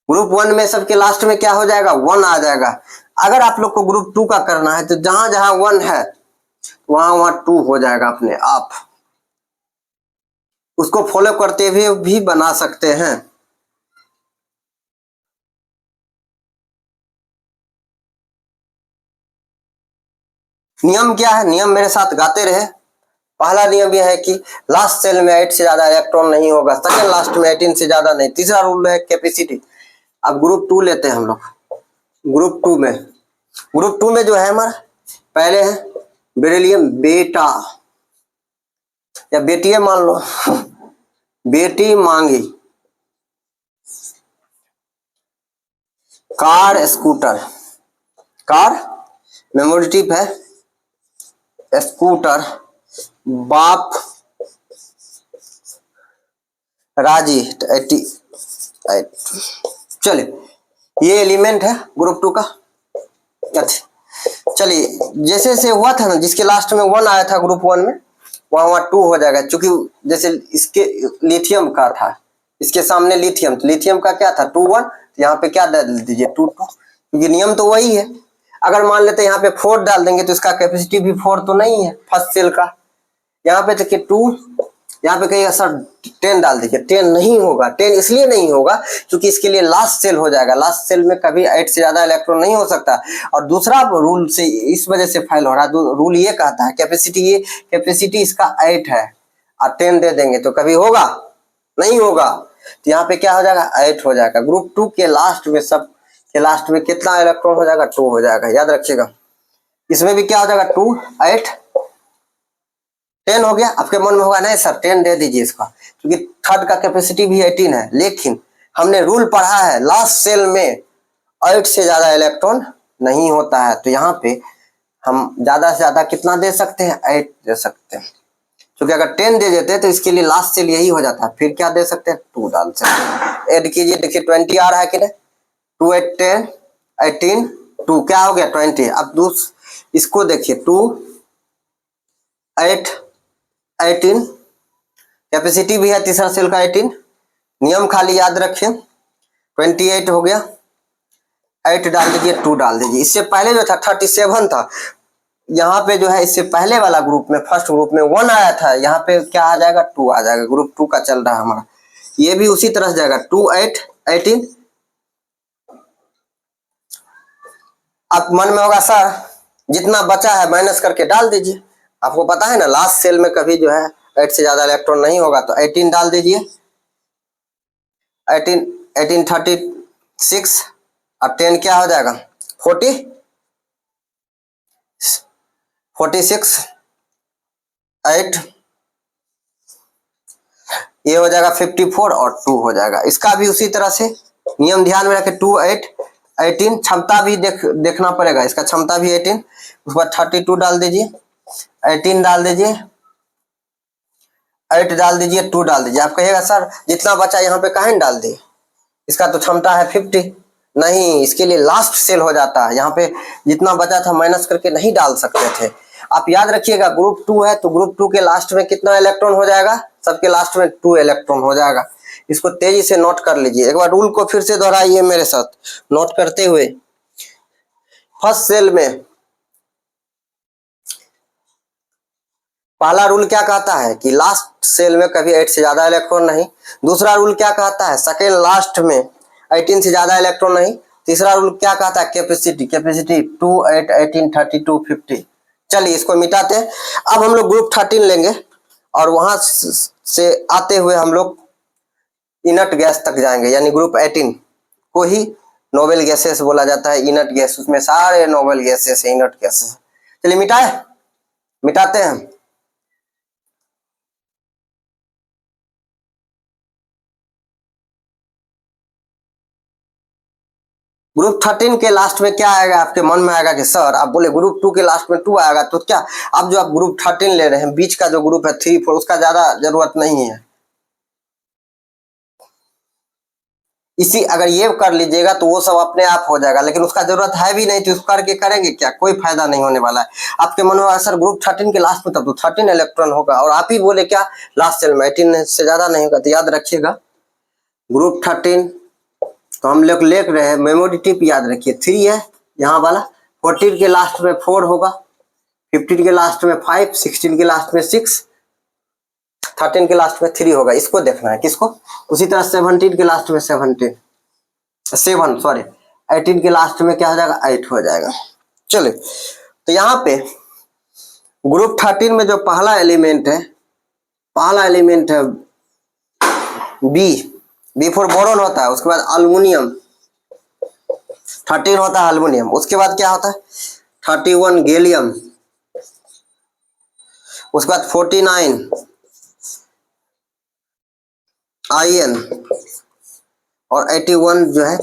ग्रुप 1 में सबके लास्ट में क्या हो जाएगा? 1 आ जाएगा। अगर आप लोग को ग्रुप 2 का करना है तो जहां जहां 1 है वहां वहां 2 हो जाएगा अपने आप। उसको फॉलो करते हुए भी बना सकते हैं। नियम क्या है? नियम मेरे साथ गाते रहे। पहला नियम यह है कि लास्ट सेल में 8 से ज्यादा इलेक्ट्रॉन नहीं होगा, सेकेंड लास्ट में 18 से ज्यादा नहीं। तीसरा रूल है कैपेसिटी। अब ग्रुप 2 लेते हैं हम लोग। ग्रुप 2 में जो है हमारा पहले है बेरिलियम बेटा या बेटिए मान लो, बेटी मांगी, कार स्कूटर, कार मेमोरेटिव है, स्कूटर बाप राजी 88। चलिए ये एलिमेंट है ग्रुप 2 का। अच्छा चलिए, जैसे जैसे हुआ था ना, जिसके लास्ट में 1 आया था ग्रुप 1 में, वहां 2 हो जाएगा। क्योंकि जैसे इसके लिथियम का था, इसके सामने लिथियम, तो लिथियम का क्या था? 2 1, तो यहाँ पे क्या डाल दीजिए? 2 2, क्योंकि नियम तो वही है। अगर मान लेते यहाँ पे 4 डाल देंगे तो इसका कैपेसिटी भी 4 तो नहीं है फर्स्ट सेल का, यहाँ पे देखिए 2, यहाँ पे कहिएगा सर 10 डाल दीजिए, 10 नहीं होगा। 10 इसलिए नहीं होगा क्योंकि इसके लिए लास्ट सेल हो जाएगा, लास्ट सेल में कभी 8 से ज्यादा इलेक्ट्रॉन नहीं हो सकता। और दूसरा रूल से इस वजह से फेल हो रहा है, रूल ये कहता है कैपेसिटी, ये कैपेसिटी इसका 8 है और 10 दे देंगे तो कभी होगा नहीं होगा। तो यहाँ पे क्या हो जाएगा 8 हो जाएगा। ग्रुप 2 के लास्ट में, सब के लास्ट में कितना इलेक्ट्रॉन हो जाएगा 2 हो जाएगा, याद रखिएगा। इसमें भी क्या हो जाएगा 2 8 10 हो गया। आपके मन में होगा नहीं सर 10 दे दीजिए इसका, क्योंकि थर्ड का कैपेसिटी भी 18 है, लेकिन हमने रूल पढ़ा है लास्ट सेल में 8 से ज्यादा इलेक्ट्रॉन नहीं होता है। तो यहाँ पे हम ज्यादा से ज्यादा कितना दे सकते हैं 8 दे सकते हैं, क्योंकि अगर 10 दे देते तो इसके लिए लास्ट सेल यही हो जाता है। फिर क्या दे सकते हैं 2 डाल सकते हैं। ऐड कीजिए, देखिए 20 आ रहा है कि नहीं, 2 8 10 18 2 क्या हो गया 20। अब इसको देखिए 2 8 18 कैपेसिटी भी है तीसरा सेल का 18, नियम खाली याद रखें 28 हो गया। 8 डाल दीजिए 2 डाल दीजिए। इससे पहले जो था 37 था, यहाँ पे जो है इससे पहले वाला ग्रुप में फर्स्ट ग्रुप में 1 आया था, यहाँ पे क्या आ जाएगा 2 आ जाएगा। ग्रुप 2 का चल रहा है हमारा, ये भी उसी तरह से जाएगा 2 8 18। अब मन में होगा सर जितना बचा है माइनस करके डाल दीजिए, आपको पता है ना लास्ट सेल में कभी जो है 8 से ज्यादा इलेक्ट्रॉन नहीं होगा। तो 18 डाल दीजिए, 18 18 36 और 10 क्या हो जाएगा 46 8 ये हो जाएगा 54 और 2 हो जाएगा। इसका भी उसी तरह से नियम ध्यान में रखें 2 8 18 क्षमता भी देखना पड़ेगा, इसका क्षमता भी 18। उसके बाद 32 डाल दीजिए, 18 डाल दीजिए, 8 डाल दीजिए, 2 डाल दीजिए। आप कहिएगा सर जितना बचा यहाँ पे काहे डाल दिए, इसका तो क्षमता है 50। नहीं, इसके लिए लास्ट सेल हो जाता है, यहाँ पे जितना बचा था माइनस करके नहीं डाल सकते थे। आप याद रखिएगा ग्रुप 2 है तो ग्रुप 2 के लास्ट में कितना इलेक्ट्रॉन हो जाएगा, सबके लास्ट में 2 इलेक्ट्रॉन हो जाएगा। इसको तेजी से नोट कर लीजिए, एक बार रूल को फिर से दोहराइए मेरे साथ नोट करते हुए। फर्स्ट सेल में पहला रूल क्या कहता है कि लास्ट सेल में कभी 8 से ज्यादा इलेक्ट्रॉन नहीं। दूसरा रूल क्या कहता है सेकेंड लास्ट में 18 से ज्यादा इलेक्ट्रॉन नहीं। तीसरा रूल क्या कहता है कैपेसिटी 2 8 18 32 50। चलिए इसको मिटाते हैं। अब हम लोग ग्रुप 13 लेंगे और वहां से आते हुए हम लोग इनर्ट गैस तक जाएंगे, यानी ग्रुप 18 को ही नोबेल गैसेस बोला जाता है। इनर्ट गैस, उसमें सारे नोबेल गैसेस है, इनर्ट गैसेस। चलिए मिटाते हैं। ग्रुप 13 के लास्ट में क्या आएगा, आपके मन में आएगा कि सर आप बोले ग्रुप 2 के लास्ट में 2 आएगा, तो क्या अब जो आप ग्रुप 13 ले रहे हैं बीच का जो ग्रुप है 3 4 उसका ज्यादा जरूरत नहीं है। इसी अगर ये कर लीजिएगा तो वो सब अपने आप हो जाएगा, लेकिन उसका जरूरत है भी नहीं तो उसको करके करेंगे क्या, कोई फायदा नहीं होने वाला है। आपके मन में सर ग्रुप 13 के लास्ट में तब तो 13 इलेक्ट्रॉन होगा, और आप ही बोले क्या लास्ट सेल में 18 से ज्यादा नहीं होगा। तो याद रखिएगा ग्रुप 13 तो हम लोग लिख रहे हैं, मेमोरी टिप याद रखिए 3 है यहाँ वाला। 14 के लास्ट में 4 होगा, 15 के लास्ट में 5, 16 के लास्ट में 6, 13 के लास्ट में 3 होगा। इसको देखना है किसको, उसी तरह 17 के लास्ट में 18 के लास्ट में क्या हो जाएगा 8 हो जाएगा। चलिए तो यहाँ पे ग्रुप 13 में जो पहला एलिमेंट है बी फॉर बोरॉन होता है। उसके बाद अल्युमिनियम 13 होता है अल्युमिनियम। उसके बाद क्या होता है 31 गैलियम, उसके बाद 49 आयन और 81 जो है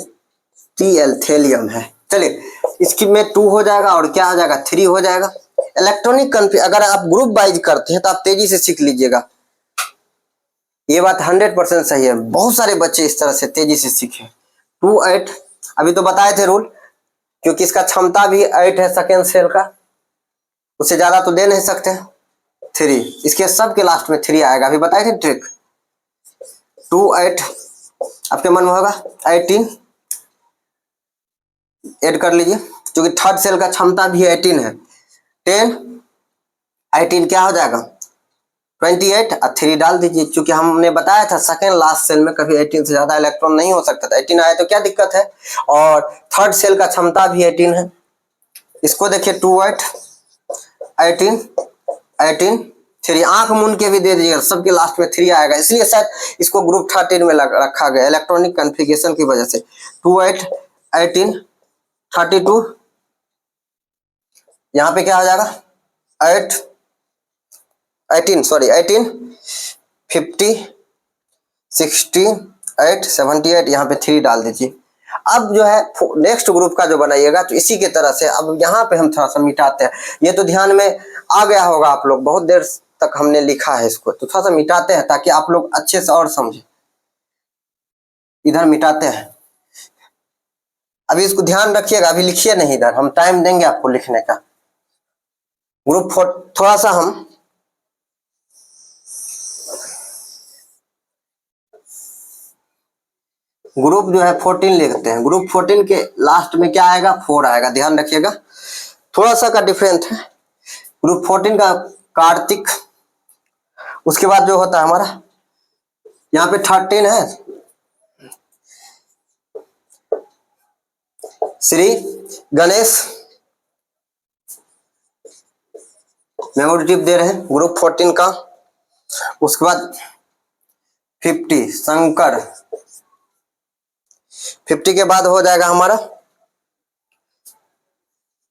Tl थेलियम है। चलिए इसकी में 2 हो जाएगा और क्या हो जाएगा 3 हो जाएगा। इलेक्ट्रॉनिक कन्फ्लिक्ट अगर आप ग्रुप वाइज करते हैं तो आप तेजी से सीख लीजिएगा, ये बात 100% सही है। बहुत सारे बच्चे इस तरह से तेजी से सीखे। 2 8 अभी तो बताए थे रूल, क्योंकि इसका क्षमता भी 8 है सेकेंड सेल का, उससे ज्यादा तो दे नहीं सकते। 3 इसके सब के लास्ट में 3 आएगा, अभी बताए थे ट्रिक। 2 8 आपके मन में होगा 18 ऐड कर लीजिए, क्योंकि थर्ड सेल का क्षमता भी 18 है। 10 18 क्या हो जाएगा 28 और 3 डाल दीजिए, क्योंकि हमने बताया था सेकेंड लास्ट सेल में कभी 18 से ज्यादा इलेक्ट्रॉन नहीं हो सकता था। 18 आए तो क्या दिक्कत है, और थर्ड सेल का क्षमता भी 18 है। इसको देखिए 2 8 18 18 3, आंख मूंद के भी दे दीजिएगा, सबके लास्ट में 3 आएगा, इसलिए शायद इसको ग्रुप 13 में रखा गया इलेक्ट्रॉनिक कॉन्फ़िगरेशन की वजह से। 2 8 18 32, यहाँ पे क्या हो जाएगा 8 18 सॉरी 18 50 60 8 78, यहाँ पे 3 डाल दीजिए। अब जो है नेक्स्ट ग्रुप का जो बनाइएगा तो इसी के तरह से अब यहाँ पे हम थोड़ा सा मिटाते हैं। ये तो ध्यान में आ गया होगा आप लोग, बहुत देर तक हमने लिखा है इसको, तो थोड़ा सा मिटाते हैं ताकि आप लोग अच्छे से और समझे। इधर मिटाते हैं, अभी इसको ध्यान रखिएगा, अभी लिखिए नहीं, इधर हम टाइम देंगे आपको लिखने का। ग्रुप 4 थोड़ा सा हम ग्रुप जो है 14 लिखते हैं। ग्रुप 14 के लास्ट में क्या आएगा 4 आएगा, ध्यान रखिएगा, थोड़ा सा का डिफरेंट है। ग्रुप 14 का कार्तिक, उसके बाद जो होता है हमारा यहाँ पे 13 है श्री गणेश, मेमोरी टिप दे रहे हैं ग्रुप 14 का। उसके बाद 50 शंकर, 50 के बाद हो जाएगा हमारा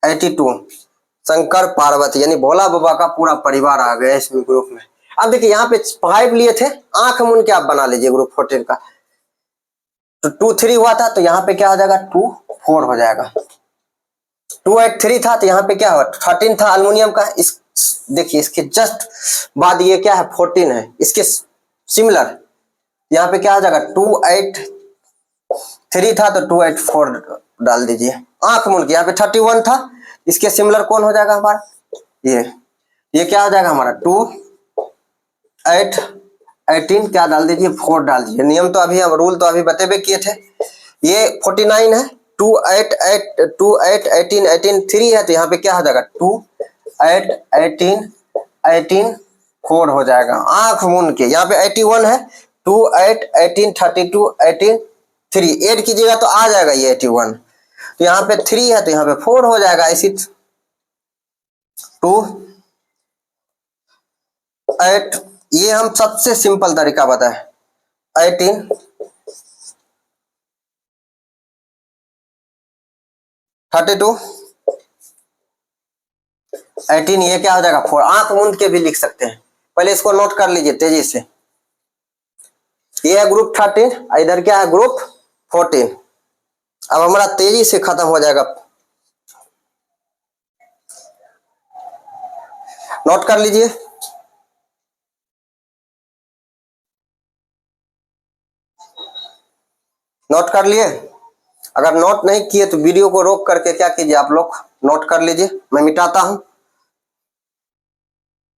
82 शंकर पार्वती, यानी भोला बाबा का पूरा परिवार आ गया इसमें ग्रुप में। अब देखिए यहाँ पे 5 लिए थे, आंख मूंद के आप बना लीजिए ग्रुप 14 का, तो 2 3 हुआ था, तो यहाँ पे क्या हो जाएगा 2 4 हो जाएगा। 2 8 3 था, तो यहाँ पे क्या हुआ 13 था अल्युमिनियम का। इस देखिए इसके जस्ट बाद ये क्या है 14 है, इसके सिमिलर यहाँ पे क्या हो जाएगा 2 8 3 था, तो 2 8 4 डाल दीजिए आंख मूंद के। यहाँ पे 31 था, इसके सिमिलर कौन हो जाएगा हमारा ये क्या हो जाएगा हमारा 2 8 18, क्या डाल दीजिए 4 डाल दीजिए। नियम तो अभी हम रूल तो अभी बतेबे किए थे। ये 49 है, 2 8 8 2 8 18 18 3 है, तो यहाँ पे क्या हो जाएगा 2 8 18 18 4 हो जाएगा आंख मूंद के। यहाँ पे 81 है, 2 8 18 32 18 3 ऐड कीजिएगा तो आ जाएगा ये 81, तो यहाँ पे 3 है, तो यहाँ पे 4 हो जाएगा। इसी 2 8, ये हम सबसे सिंपल तरीका बताए 18 32 18, ये क्या हो जाएगा 4, आंख मूंद के भी लिख सकते हैं, पहले इसको नोट कर लीजिए तेजी से। ये है ग्रुप 13, इधर क्या है ग्रुप 14। अब हमारा तेजी से खत्म हो जाएगा, नोट कर लीजिए। नोट कर लिए, अगर नोट नहीं किए तो वीडियो को रोक करके क्या कीजिए आप लोग नोट कर लीजिए, मैं मिटाता हूं।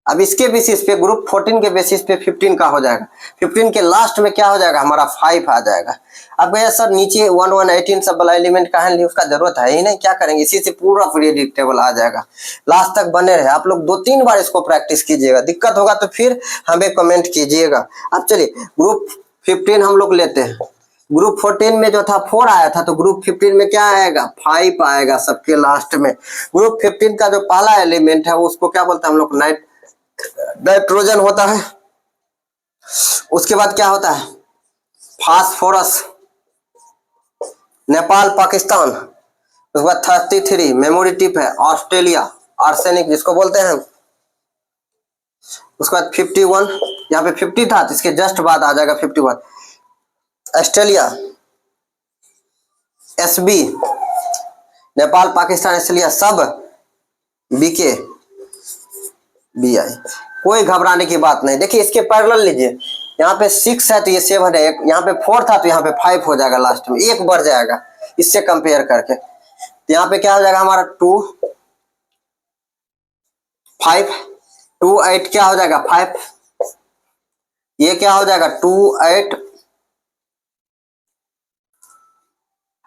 अब इसके बेसिस पे ग्रुप 14 के बेसिस पे 15 का हो जाएगा। 15 के लास्ट में क्या हो जाएगा हमारा 5 आ जाएगा। अब भैया सर नीचे 1 1 18 सब वाला एलिमेंट कहाँ लिए, उसका जरूरत है ही नहीं, क्या करेंगे इसी से पूरा पीरियडिक टेबल आ जाएगा। लास्ट तक बने रहे, आप लोग 2-3 बार इसको प्रैक्टिस कीजिएगा, दिक्कत होगा तो फिर हमें कमेंट कीजिएगा। अब चलिए ग्रुप 15 हम लोग लेते हैं। ग्रुप 14 में जो था 4 आया था, तो ग्रुप 15 में क्या आएगा 5 आएगा सबके लास्ट में। ग्रुप 15 का जो पहला एलिमेंट है उसको क्या बोलते हैं हम लोग नाइट्रोजन होता है। उसके बाद क्या होता है फास्फोरस, नेपाल पाकिस्तान। उसके बाद 33 मेमोरी टिप है ऑस्ट्रेलिया, आर्सेनिक जिसको बोलते हैं। उसके बाद 51, यहाँ पे 50 था तो इसके जस्ट बाद आ जाएगा 51 Australia. SB Nepal Pakistan Australia सब बीके BI, कोई घबराने की बात नहीं। देखिए इसके पैरेलल लीजिए, यहाँ पे 6 है तो ये 7 है, यहाँ पे 4 था तो यहाँ पे 5 हो जाएगा, लास्ट में 1 बढ़ जाएगा इससे कंपेयर करके। तो यहाँ पे क्या हो जाएगा हमारा 2 5 2 8 क्या हो जाएगा 5, ये क्या हो जाएगा 2 8।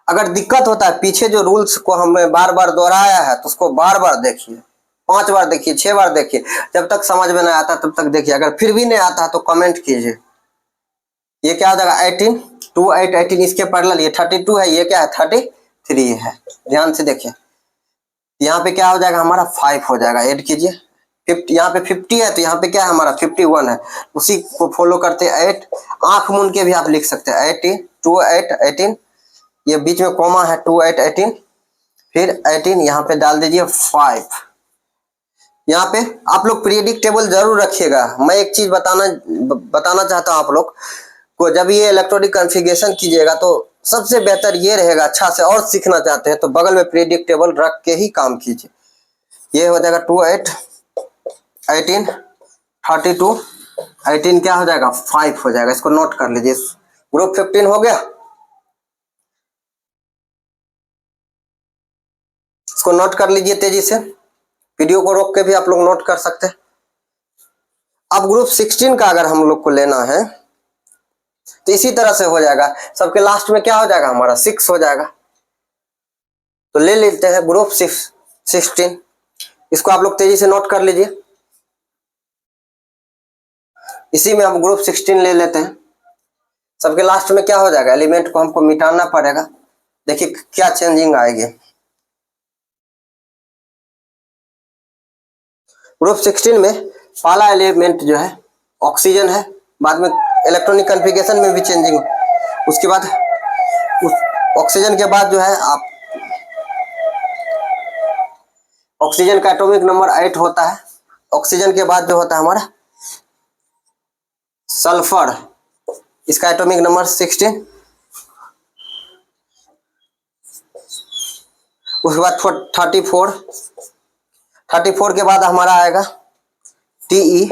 अगर दिक्कत होता है, पीछे जो रूल्स को हमने बार बार दोहराया है तो उसको बार बार देखिए, 5 बार देखिए, 6 बार देखिए, जब तक समझ में नहीं आता तब तक देखिए। अगर फिर भी नहीं आता तो कमेंट कीजिए। ये क्या हो जाएगा 18, 2 8 18, इसके पैरेलल ये 32 है, ये क्या है 33 है। ध्यान से देखिए, यहाँ पे क्या हो जाएगा हमारा 5 हो जाएगा, ऐड कीजिए। 50, यहाँ पे 50 है तो यहाँ पे क्या है हमारा 51 है, उसी को फॉलो करते 8, आंख मूंद के भी आप लिख सकते हैं 18, 2 8 18, ये बीच में कॉमा है 2 8 18, फिर 18 यहाँ पे डाल दीजिए 5। यहाँ पे आप लोग पीरियडिक टेबल जरूर रखिएगा। मैं एक चीज बताना चाहता हूँ आप लोग को, जब ये इलेक्ट्रॉनिक कॉन्फ़िगरेशन कीजिएगा तो सबसे बेहतर ये रहेगा, अच्छा से और सीखना चाहते हैं तो बगल में पीरियडिक टेबल रख के ही काम कीजिए। ये हो जाएगा 2 8 18 32 18, क्या हो जाएगा 5 हो जाएगा। इसको नोट कर लीजिए। ग्रुप 15 हो गया, इसको नोट कर लीजिए तेजी से, वीडियो को रोक के भी आप लोग नोट कर सकते हैं। अब ग्रुप 16 का अगर हम लोग को लेना है तो इसी तरह से हो जाएगा, सबके लास्ट में क्या हो जाएगा हमारा 6 हो जाएगा। तो ले लेते हैं ग्रुप 16, इसको आप लोग तेजी से नोट कर लीजिए। इसी में हम ग्रुप 16 ले लेते हैं। सबके लास्ट में क्या हो जाएगा, एलिमेंट को हमको मिटाना पड़ेगा। देखिए क्या चेंजिंग आएगी। ग्रुप 16 में पहला एलिमेंट जो है ऑक्सीजन है, बाद में इलेक्ट्रॉनिक कॉन्फ़िगरेशन में भी चेंजिंग, उसके बाद उस ऑक्सीजन के बाद जो है आप ऑक्सीजन का एटॉमिक नंबर 8 होता है। ऑक्सीजन के बाद जो होता है हमारा सल्फर, इसका एटॉमिक नंबर 16। उसके बाद 34 के बाद हमारा आएगा टी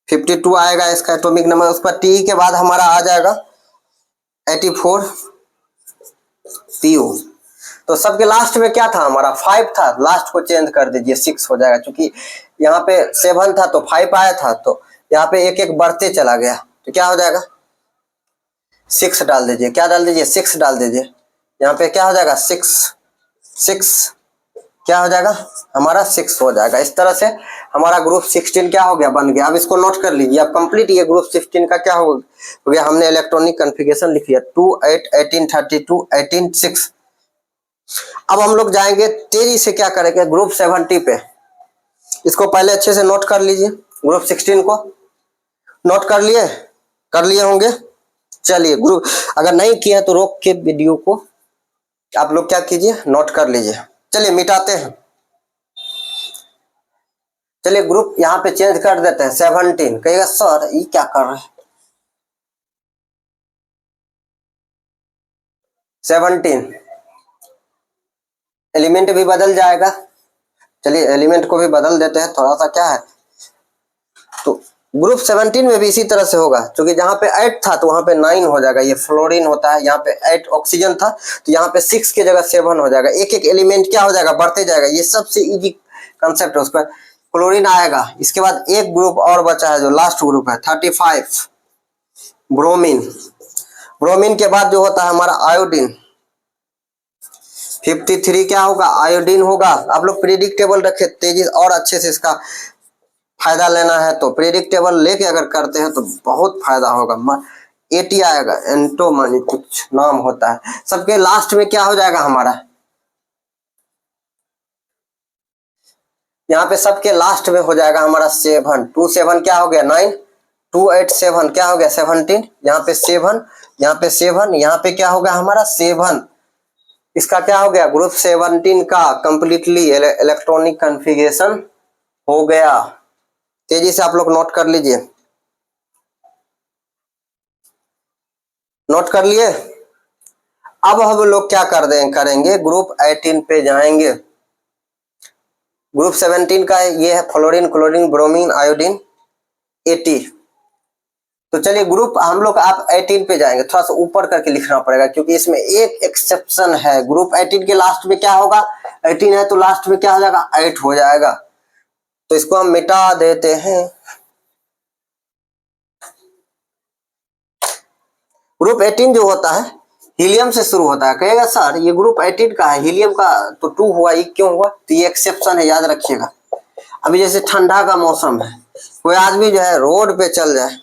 52 आएगा इसका एटॉमिक नंबर। उसके बाद टी के बाद हमारा आ जाएगा 84 पीओ। तो सबके लास्ट में क्या था हमारा 5 था, लास्ट को चेंज कर दीजिए 6 हो जाएगा, क्योंकि यहाँ पे 7 था तो 5 आया था, तो यहाँ पे एक एक बढ़ते चला गया, तो क्या हो जाएगा 6 डाल दीजिए। क्या डाल दीजिए 6 डाल दीजिए। यहाँ पे क्या हो जाएगा 6 क्या हो जाएगा हमारा 6 हो जाएगा। इस तरह से हमारा ग्रुप 16 क्या हो गया, बन गया। अब इसको नोट कर लीजिए। अब कंप्लीट ये ग्रुप 16 का क्या हो गया, हमने इलेक्ट्रॉनिक कॉन्फ़िगरेशन लिख लिया 2 8 18 32 18 6। अब हम लोग जाएंगे तेजी से, क्या करेंगे ग्रुप 70 पे। इसको पहले अच्छे से नोट कर लीजिए, ग्रुप 16 को नोट कर लिए होंगे। चलिए ग्रुप, अगर नहीं किया तो रोक के वीडियो को आप लोग क्या कीजिए नोट कर लीजिए। चलिए मिटाते हैं। चलिए ग्रुप यहाँ पे चेंज कर देते हैं 17। कहिएगा सर ये क्या कर रहे हैं, 17 एलिमेंट भी बदल जाएगा। चलिए एलिमेंट को भी बदल देते हैं, थोड़ा सा क्या है। तो ग्रुप 17 में भी इसी तरह से होगा, क्योंकि जहां पे 8 था तो वहां पे 9 हो जाएगा। ये फ्लोरीन होता है, यहाँ पे 8 ऑक्सीजन था तो यहाँ पे 6 की जगह 7 हो जाएगा। एक एक एलिमेंट क्या हो जाएगा बढ़ते जाएगा। ये सबसे इजी कंसेप्ट है। उसका क्लोरीन आएगा। इसके बाद एक ग्रुप और बचा है जो लास्ट ग्रुप है 35 ब्रोमीन। ब्रोमीन के बाद जो होता है हमारा आयोडीन 53 क्या होगा आयोडीन होगा। आप लोग पीरियडिक टेबल रखे तेजी और अच्छे से इसका फायदा लेना है तो पीरियडिक टेबल लेके अगर करते हैं तो बहुत फायदा होगा। 80 आएगा, एंटो मानी कुछ नाम होता है। सबके लास्ट में क्या हो जाएगा हमारा, यहाँ पे सबके लास्ट में हो जाएगा हमारा 7 2 7 क्या हो गया 9 2 8 7 क्या हो गया 17। यहाँ पे 7 यहाँ पे 7 यहाँ पे क्या होगा हमारा 7। इसका क्या हो गया ग्रुप 17 का कंप्लीटली इलेक्ट्रॉनिक कॉन्फ़िगरेशन हो गया। तेजी से आप लोग नोट कर लीजिए। नोट कर लिए। अब हम लोग क्या करेंगे ग्रुप 18 पे जाएंगे। ग्रुप 17 का ये है फ्लोरीन क्लोरीन ब्रोमीन आयोडीन 80। तो चलिए ग्रुप हम लोग आप 18 पे जाएंगे, थोड़ा सा ऊपर करके लिखना पड़ेगा क्योंकि इसमें एक एक्सेप्शन है। ग्रुप 18 के लास्ट में क्या होगा 18 है तो लास्ट में क्या हो जाएगा 8 हो जाएगा। तो इसको हम मिटा देते हैं। ग्रुप 18 जो होता है हीलियम से शुरू होता है। कहेगा सर ये ग्रुप 18 का है, हीलियम का तो 2 हुआ, ये क्यों हुआ? तो ये एक्सेप्शन है, याद रखिएगा। अभी जैसे ठंडा का मौसम है, कोई आदमी जो है रोड पे चल जाए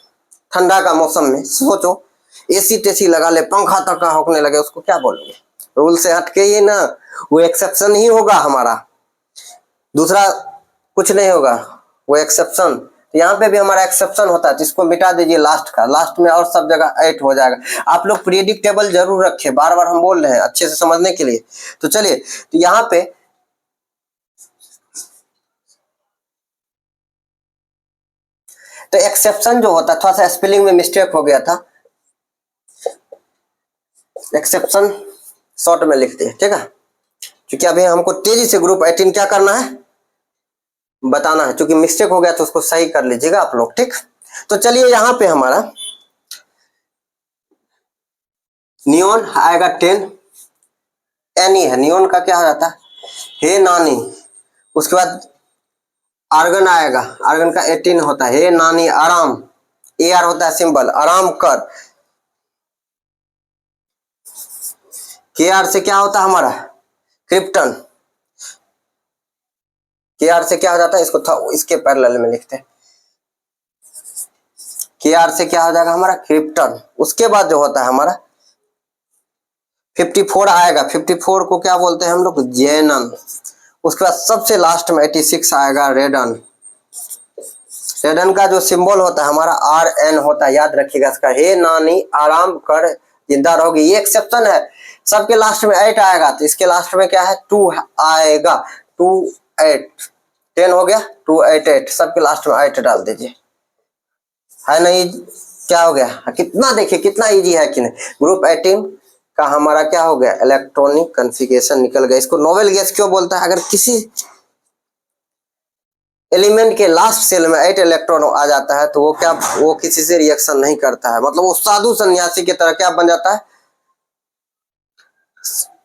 ठंडा का मौसम में, सोचो एसी टेसी लगा ले, पंखा तक का होकने लगे, उसको क्या बोलोगे? रूल से हटके ही ना, वो एक्सेप्शन ही होगा हमारा, दूसरा कुछ नहीं होगा, वो एक्सेप्शन। तो यहाँ पे भी हमारा एक्सेप्शन होता है, तो इसको मिटा दीजिए लास्ट का, लास्ट में और सब जगह 8 हो जाएगा। आप लोग प्रेडिक्टेबल जरूर रखें, बार बार हम बोल रहे हैं अच्छे से समझने के लिए। तो चलिए, तो यहाँ पे तो एक्सेप्शन जो होता है, थोड़ा सा स्पेलिंग में मिस्टेक हो गया था, एक्सेप्शन शॉर्ट में लिखते हैं, ठीक है, क्योंकि अभी हमको तेजी से ग्रुप 18 क्या करना है, बताना है। क्योंकि मिस्टेक हो गया तो उसको सही कर लीजिएगा आप लोग, ठीक। तो चलिए यहाँ पे हमारा नियोन आएगा 10, एनी है, नियोन का क्या हो जाता है, हे नानी। उसके बाद आर्गन आएगा, आर्गन का 18 होता है, हे नानी आराम, ए आर होता है सिंबल, आराम कर। के आर से क्या होता है हमारा, क्रिप्टन। के आर से क्या हो जाता है, इसको था इसके पैरेलल में लिखते हैं, के आर से क्या हो जाएगा हमारा, क्रिप्टन। उसके बाद जो होता है हमारा 54 आएगा, 54 को क्या बोलते हैं हम लोग, जेनन। उसके बाद सबसे लास्ट में 86 आएगा, रेडन। रेडन का जो सिंबल होता है हमारा आर एन होता है, याद रखिएगा इसका, हे नानी आराम कर जिंदा रहोगी। ये एक्सेप्शन है, सबके लास्ट में 8 आएगा, तो इसके लास्ट में क्या है, 2 आएगा, 2 8 10 हो गया, 2 8 8, सबके लास्ट में 8 डाल दीजिए, है नहीं, क्या हो गया, कितना देखिए कितना इजी है कि नहीं। ग्रुप 18 का हमारा क्या हो गया, इलेक्ट्रॉनिक कॉन्फ़िगरेशन निकल गया। इसको नोवेल गैस क्यों बोलता है, अगर किसी एलिमेंट के लास्ट सेल में 8 इलेक्ट्रॉन आ जाता है तो वो क्या, वो किसी से रिएक्शन नहीं करता है, मतलब वो साधु सन्यासी की तरह क्या बन जाता है,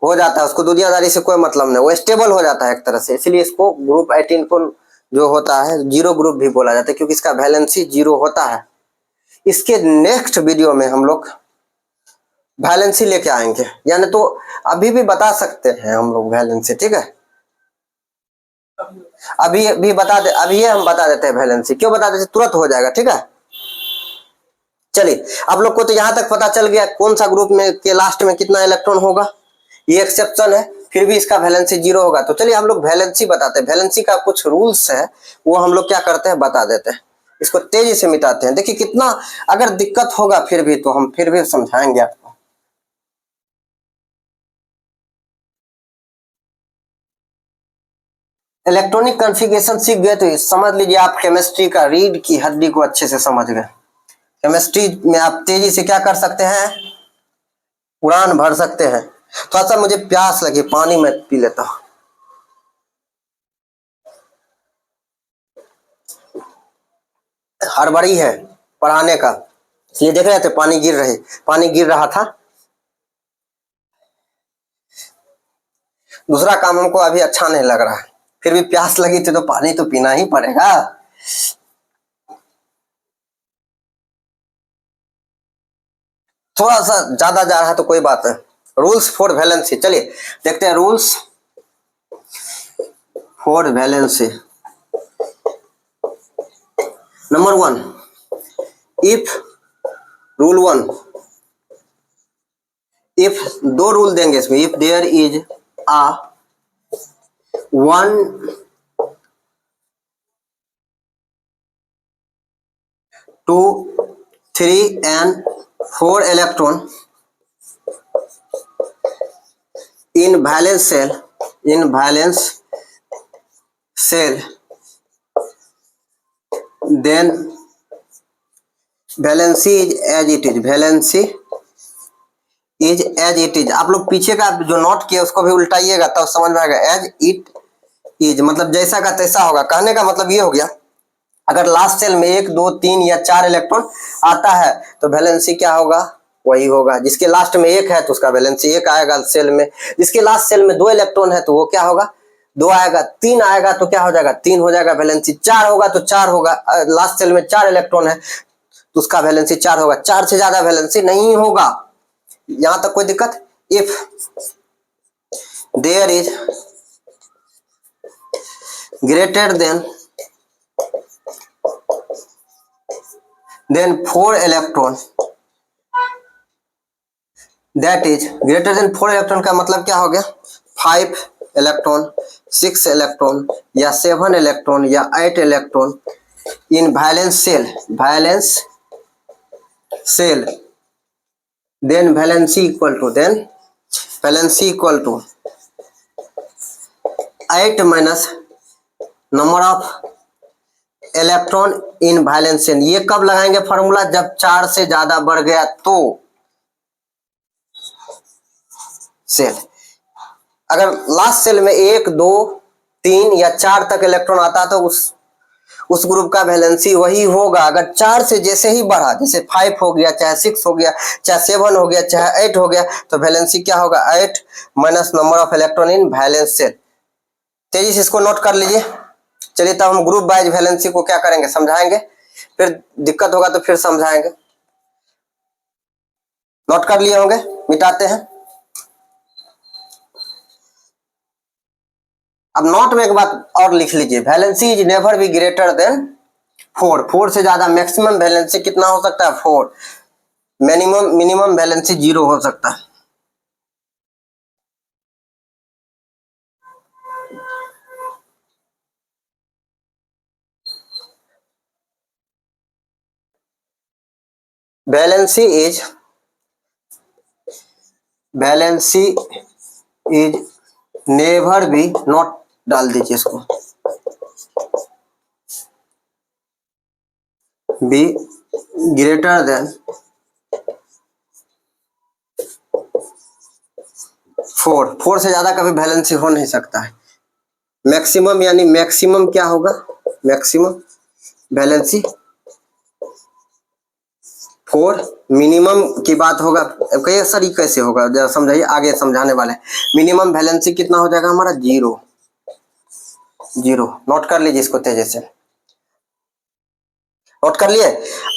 हो जाता है, उसको दुनियादारी से कोई मतलब नहीं, वो स्टेबल हो जाता है एक तरह से। इसलिए इसको ग्रुप 18 को जो होता है जीरो ग्रुप भी बोला जाता है, क्योंकि इसका वैलेंसी जीरो होता है। इसके नेक्स्ट वीडियो में हम लोग वैलेंसी लेके आएंगे, यानी तो अभी भी बता सकते हैं हम लोग वैलेंसी, ठीक है, अभी भी बता दे, अभी ये हम बता देते हैं वैलेंसी, क्यों बता देते, तुरंत हो जाएगा, ठीक है। चलिए, आप लोग को तो यहां तक पता चल गया कौन सा ग्रुप में के लास्ट में कितना इलेक्ट्रॉन होगा, ये एक्सेप्शन है, फिर भी इसका वैलेंसी जीरो होगा। तो चलिए हम लोग वैलेंसी बताते हैं, वैलेंसी का कुछ रूल्स है, वो हम लोग क्या करते हैं, बता देते हैं, इसको तेजी से मिटाते हैं। देखिए कितना अगर दिक्कत होगा फिर भी तो हम फिर भी समझाएंगे आपको। इलेक्ट्रॉनिक कॉन्फ़िगरेशन सीख गए तो समझ लीजिए आप केमिस्ट्री का रीढ़ की हड्डी को अच्छे से समझ गए। केमिस्ट्री में आप तेजी से क्या कर सकते हैं, उड़ान भर सकते हैं। थोड़ा सा मुझे प्यास लगी, पानी में पी लेता हूं। हड़बड़ी है पढ़ाने का, इसलिए देख रहे थे पानी गिर रहा था। दूसरा काम हमको अभी अच्छा नहीं लग रहा है, फिर भी प्यास लगी थी तो पानी तो पीना ही पड़ेगा। थोड़ा सा ज्यादा जा रहा है तो कोई बात है। रूल्स फॉर वैलेंसी, चलिए देखते हैं rules for valency. Number 1, if rule 1, if दो रूल देंगे इसमें, if there is uh 1 2 3 and 4 electron in valence cell, then valency is as it is, valency is as it is। आप लोग पीछे का जो नोट किया उसको भी उल्टाइएगा तब समझ में आएगा। as it is मतलब जैसा का तैसा होगा। कहने का मतलब ये हो गया, अगर लास्ट सेल में 1 2 3 या 4 इलेक्ट्रॉन आता है तो वैलेंसी क्या होगा, वही होगा। जिसके लास्ट में 1 है तो उसका वैलेंसी 1 आएगा सेल में। जिसके लास्ट सेल में 2 इलेक्ट्रॉन है तो वो क्या होगा, 2 आएगा। 3 आएगा तो क्या हो जाएगा, 3 हो जाएगा वैलेंसी। 4 होगा तो 4 होगा, लास्ट सेल में 4 इलेक्ट्रॉन है तो उसका वैलेंसी 4 होगा। 4 से ज्यादा वैलेंसी नहीं होगा। यहां तक कोई दिक्कत? If there is greater than 4 electron, that is greater than 4 electron का मतलब क्या हो गया? 5 इलेक्ट्रॉन, 6 इलेक्ट्रॉन या 7 इलेक्ट्रॉन या 8 electron in valence cell then valency equal to 8 minus number of electron in valence cell. ये कब लगाएंगे फॉर्मूला? जब 4 से ज्यादा बढ़ गया तो सेल। अगर लास्ट सेल में 1 2 3 या 4 तक इलेक्ट्रॉन आता तो उस ग्रुप का वैलेंसी वही होगा। अगर 4 से जैसे ही बढ़ा, जैसे 5 हो गया, चाहे 6 हो गया, चाहे 7 हो गया, चाहे 8 हो गया, तो वैलेंसी क्या होगा? 8 minus number of electron in valence cell. तेजी से इसको नोट कर लीजिए। चलिए तब हम ग्रुप वाइज वैलेंसी को क्या करेंगे, समझाएंगे, फिर दिक्कत होगा तो फिर समझाएंगे। नोट कर लिए होंगे, मिटाते हैं। अब नोट में एक बात और लिख लीजिए, valency is never be greater than 4। 4 से ज्यादा मैक्सिमम वैलेंसी कितना हो सकता है? 4। मिनिमम वैलेंसी 0 हो सकता है। Valency is never B, not डाल दीजिए इसको, बी ग्रेटर देन 4। 4 से ज्यादा कभी वैलेंसी हो नहीं सकता है। मैक्सिमम यानी मैक्सिमम क्या होगा? Maximum valency 4। मिनिमम की बात होगा, कई सर कैसे होगा, जरा समझाइए, आगे समझाने वाले। मिनिमम वैलेंसी कितना हो जाएगा हमारा? 0। नोट कर लीजिए इसको तेजी से। नोट कर लिए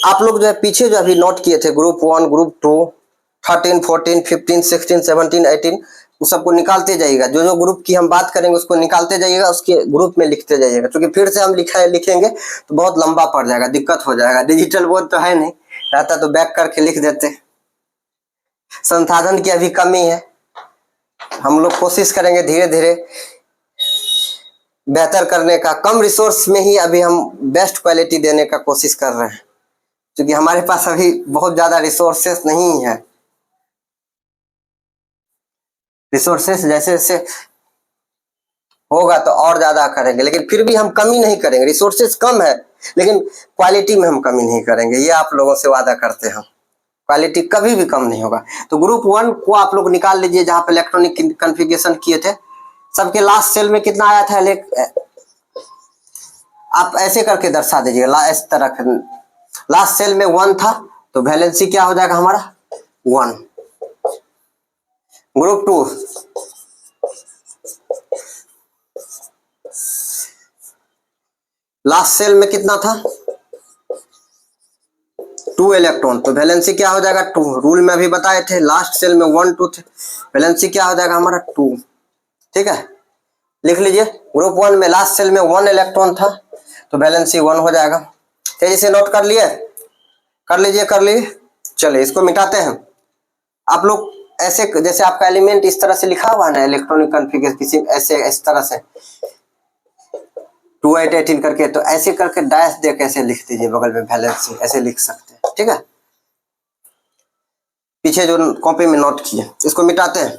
आप लोग? जो है पीछे जो अभी नोट किए थे, ग्रुप 1, ग्रुप 2, 13, 14, 15, 16, 17, 18, उस सबको निकालते जाइएगा। जो ग्रुप की हम बात करेंगे उसको निकालते जाइएगा, उसके ग्रुप में लिखते जाइएगा, क्योंकि फिर से हम लिखेंगे तो बहुत लंबा पड़ जाएगा, दिक्कत हो जाएगा। डिजिटल बोर्ड तो है नहीं, रहता तो बैक करके लिख देते। संसाधन की अभी कमी है, हम लोग कोशिश करेंगे धीरे धीरे बेहतर करने का। कम रिसोर्स में ही अभी हम बेस्ट क्वालिटी देने का कोशिश कर रहे हैं, क्योंकि हमारे पास अभी बहुत ज्यादा रिसोर्सेस नहीं है। रिसोर्सेस जैसे जैसे होगा तो और ज्यादा करेंगे, लेकिन फिर भी हम कमी नहीं करेंगे। रिसोर्सेस कम है लेकिन क्वालिटी में हम कमी नहीं करेंगे, ये आप लोगों से वादा करते हैं। क्वालिटी कभी भी कम नहीं होगा। तो ग्रुप 1 को आप लोग निकाल लीजिए, जहां पे इलेक्ट्रॉनिक कॉन्फ़िगरेशन किए थे। सबके लास्ट सेल में कितना आया था? आप ऐसे करके दर्शा दीजिएगा, इस तरह। लास्ट सेल में 1 था तो वैलेंसी क्या हो जाएगा हमारा? 1। ग्रुप 2 लास्ट सेल में कितना था? 2 इलेक्ट्रॉन, तो वैलेंसी क्या हो जाएगा? 2। रूल में अभी बताए थे, लास्ट सेल में 1 2 थे, वैलेंसी क्या हो जाएगा हमारा? 2। ठीक है, लिख लीजिए। ग्रुप 1 में लास्ट सेल में 1 इलेक्ट्रॉन था तो वैलेंसी 1 हो जाएगा। तेजी से नोट कर लिए? कर लीजिए। चलिए इसको मिटाते हैं। आप लोग ऐसे, जैसे आपका एलिमेंट इस तरह से लिखा हुआ है ना, इलेक्ट्रॉनिक कॉन्फ़िगरेशन किसी ऐसे इस तरह से 2 8 18 करके, तो ऐसे करके डैश दे कैसे लिख दीजिए बगल में वैलेंसी, ऐसे लिख सकते हैं। ठीक है, पीछे जो कॉपी में नोट किए, इसको मिटाते हैं।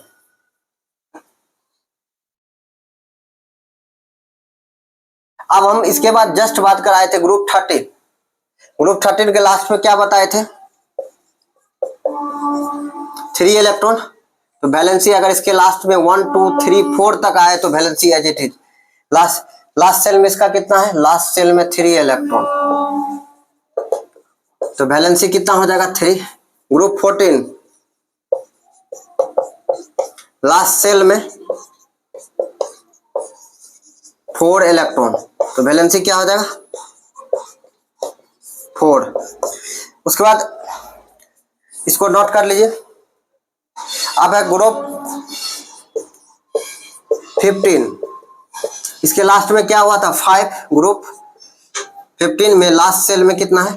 अब हम इसके बाद जस्ट बात कराए थे ग्रुप 13। ग्रुप 13 के लास्ट में क्या बताए थे? 3 इलेक्ट्रॉन, तो वैलेंसी अगर इसके लास्ट में 1 2 3 4 तक आए तो valency as it is. Last shell में इसका कितना है? लास्ट सेल में 3 इलेक्ट्रॉन, तो वैलेंसी कितना हो जाएगा? 3। ग्रुप 14 लास्ट सेल में 4 इलेक्ट्रॉन, तो वैलेंसी क्या हो जाएगा? 4। उसके बाद इसको नोट कर लीजिए। अब है ग्रुप 15, इसके लास्ट में क्या हुआ था 5, ग्रुप 15 में लास्ट सेल में कितना है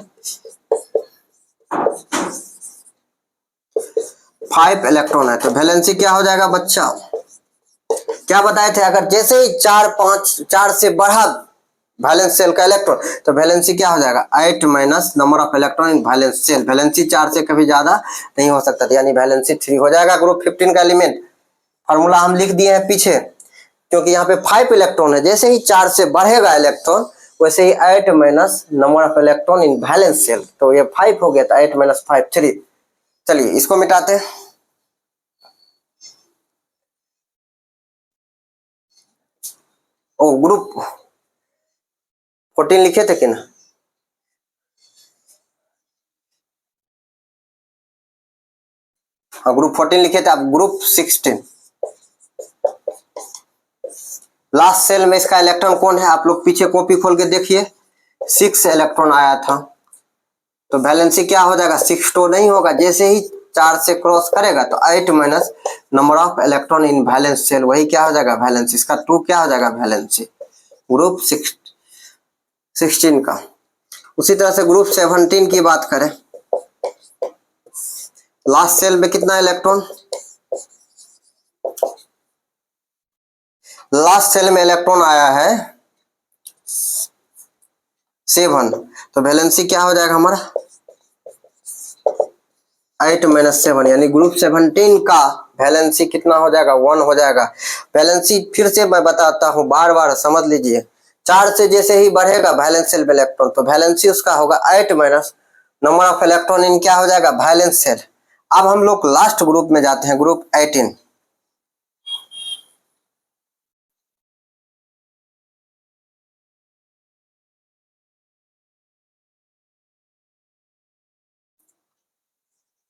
5 इलेक्ट्रॉन है। तो वैलेंसी क्या हो जाएगा बच्चा, क्या बताए थे, अगर जैसे ही 4 से बढ़ा वैलेंस सेल का इलेक्ट्रॉन तो वैलेंसी क्या हो जाएगा 8 minus number of electron in valence cell. Valency 4 से कभी ज्यादा नहीं हो सकता था, यानी वैलेंसी 3 हो जाएगा ग्रुप 15 का एलिमेंट। फॉर्मूला हम लिख दिए हैं पीछे, क्योंकि यहाँ पे 5 इलेक्ट्रॉन है, जैसे ही 4 से बढ़ेगा इलेक्ट्रॉन वैसे ही 8 minus number of electron in valence cell, तो ये 5 हो गया था, 8 माइनस 5 3। चलिए इसको मिटाते हैं। ओ ग्रुप 14 लिखे थे कि ना, हाँ ग्रुप 14 लिखे थे, अब ग्रुप 16 लास्ट सेल में इसका इलेक्ट्रॉन कौन है, आप लोग पीछे कॉपी खोल के देखिए, 6 इलेक्ट्रॉन आया था। तो वैलेंसी क्या हो जाएगा 6 तो नहीं होगा, जैसे ही 4 से क्रॉस करेगा तो 8 minus number of electron in valence cell, वही क्या हो जाएगा वैलेंसी, इसका 2 क्या हो जाएगा वैलेंसी ग्रुप 16 का। उसी तरह से ग्रुप 17 की बात करें, लास्ट सेल में कितना इलेक्ट्रॉन, लास्ट सेल में इलेक्ट्रॉन आया है 7, तो वैलेंसी क्या हो जाएगा हमारा 8 माइनस 7, यानी ग्रुप 17 का वैलेंसी कितना हो जाएगा 1 हो जाएगा। वैलेंसी फिर से मैं बताता हूं, बार बार समझ लीजिए, 4 से जैसे ही बढ़ेगा वैलेंस सेल में इलेक्ट्रॉन तो वैलेंसी उसका होगा 8 माइनस नंबर ऑफ इलेक्ट्रॉन इन क्या हो जाएगा वैलेंस सेल। अब हम लोग लास्ट ग्रुप में जाते हैं, ग्रुप 18।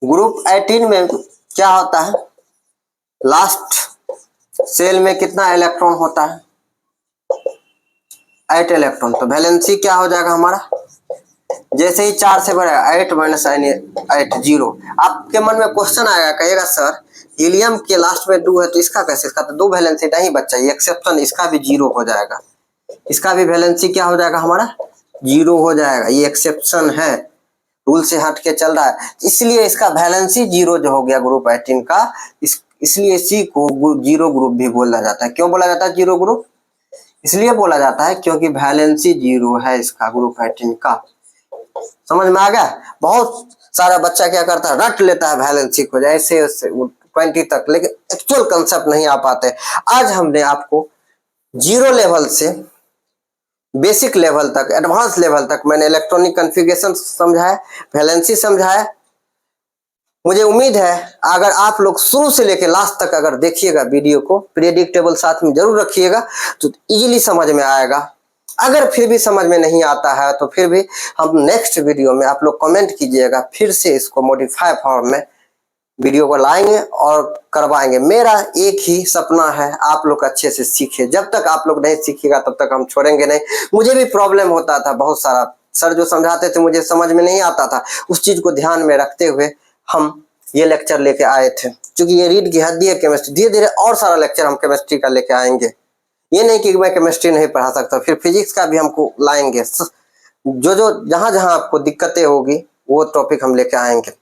ग्रुप 18 में क्या होता है, लास्ट सेल में कितना इलेक्ट्रॉन होता है 8 इलेक्ट्रॉन, तो वैलेंसी क्या हो जाएगा हमारा, जैसे ही 4 से बढ़ेगा 8 माइनस 8 0। आपके मन में क्वेश्चन आएगा, कहेगा सर हीलियम के लास्ट में 2 है तो इसका कैसे, इसका तो 2 वैलेंसी नहीं बच्चा, ये एक्सेप्शन, इसका भी 0 हो जाएगा, इसका भी वैलेंसी क्या हो जाएगा हमारा 0 हो जाएगा, ये एक्सेप्शन है, रूल से हट के चल रहा है, इसलिए इसका वैलेंसी 0 जो हो गया ग्रुप 18 का। इसलिए इसी को 0 ग्रुप भी बोला जाता है। क्यों बोला जाता है 0 ग्रुप, इसलिए बोला जाता है क्योंकि वैलेंसी 0 है इसका ग्रुप 18 का। समझ में आ गया। बहुत सारा बच्चा क्या करता है रट लेता है वैलेंसी को जैसे 20 तक, लेकिन एक्चुअल कंसेप्ट नहीं आ पाते। आज हमने आपको 0 लेवल से बेसिक लेवल तक, एडवांस लेवल तक मैंने इलेक्ट्रॉनिक कॉन्फ़िगरेशन समझाया, वैलेंसी समझाया। मुझे उम्मीद है अगर आप लोग शुरू से लेकर लास्ट तक अगर देखिएगा वीडियो को, पीरियडिक टेबल साथ में जरूर रखिएगा तो इजीली समझ में आएगा। अगर फिर भी समझ में नहीं आता है तो फिर भी हम नेक्स्ट वीडियो में आप लोग कमेंट कीजिएगा, फिर से इसको मॉडिफाई फॉर्म में वीडियो को लाएंगे और करवाएंगे। मेरा एक ही सपना है आप लोग अच्छे से सीखे, जब तक आप लोग नहीं सीखिएगा तब तक हम छोड़ेंगे नहीं। मुझे भी प्रॉब्लम होता था बहुत सारा, सर जो समझाते थे मुझे समझ में नहीं आता था, उस चीज को ध्यान में रखते हुए हम ये लेक्चर लेके आए थे। क्योंकि ये रीड की हद्दी है केमिस्ट्री, धीरे धीरे और सारा लेक्चर हम केमिस्ट्री का लेके आएंगे। ये नहीं कि मैं केमिस्ट्री नहीं पढ़ा सकता, फिर फिजिक्स का भी हमको लाएंगे। जो जहां जहां आपको दिक्कतें होगी वो टॉपिक हम लेके आएंगे।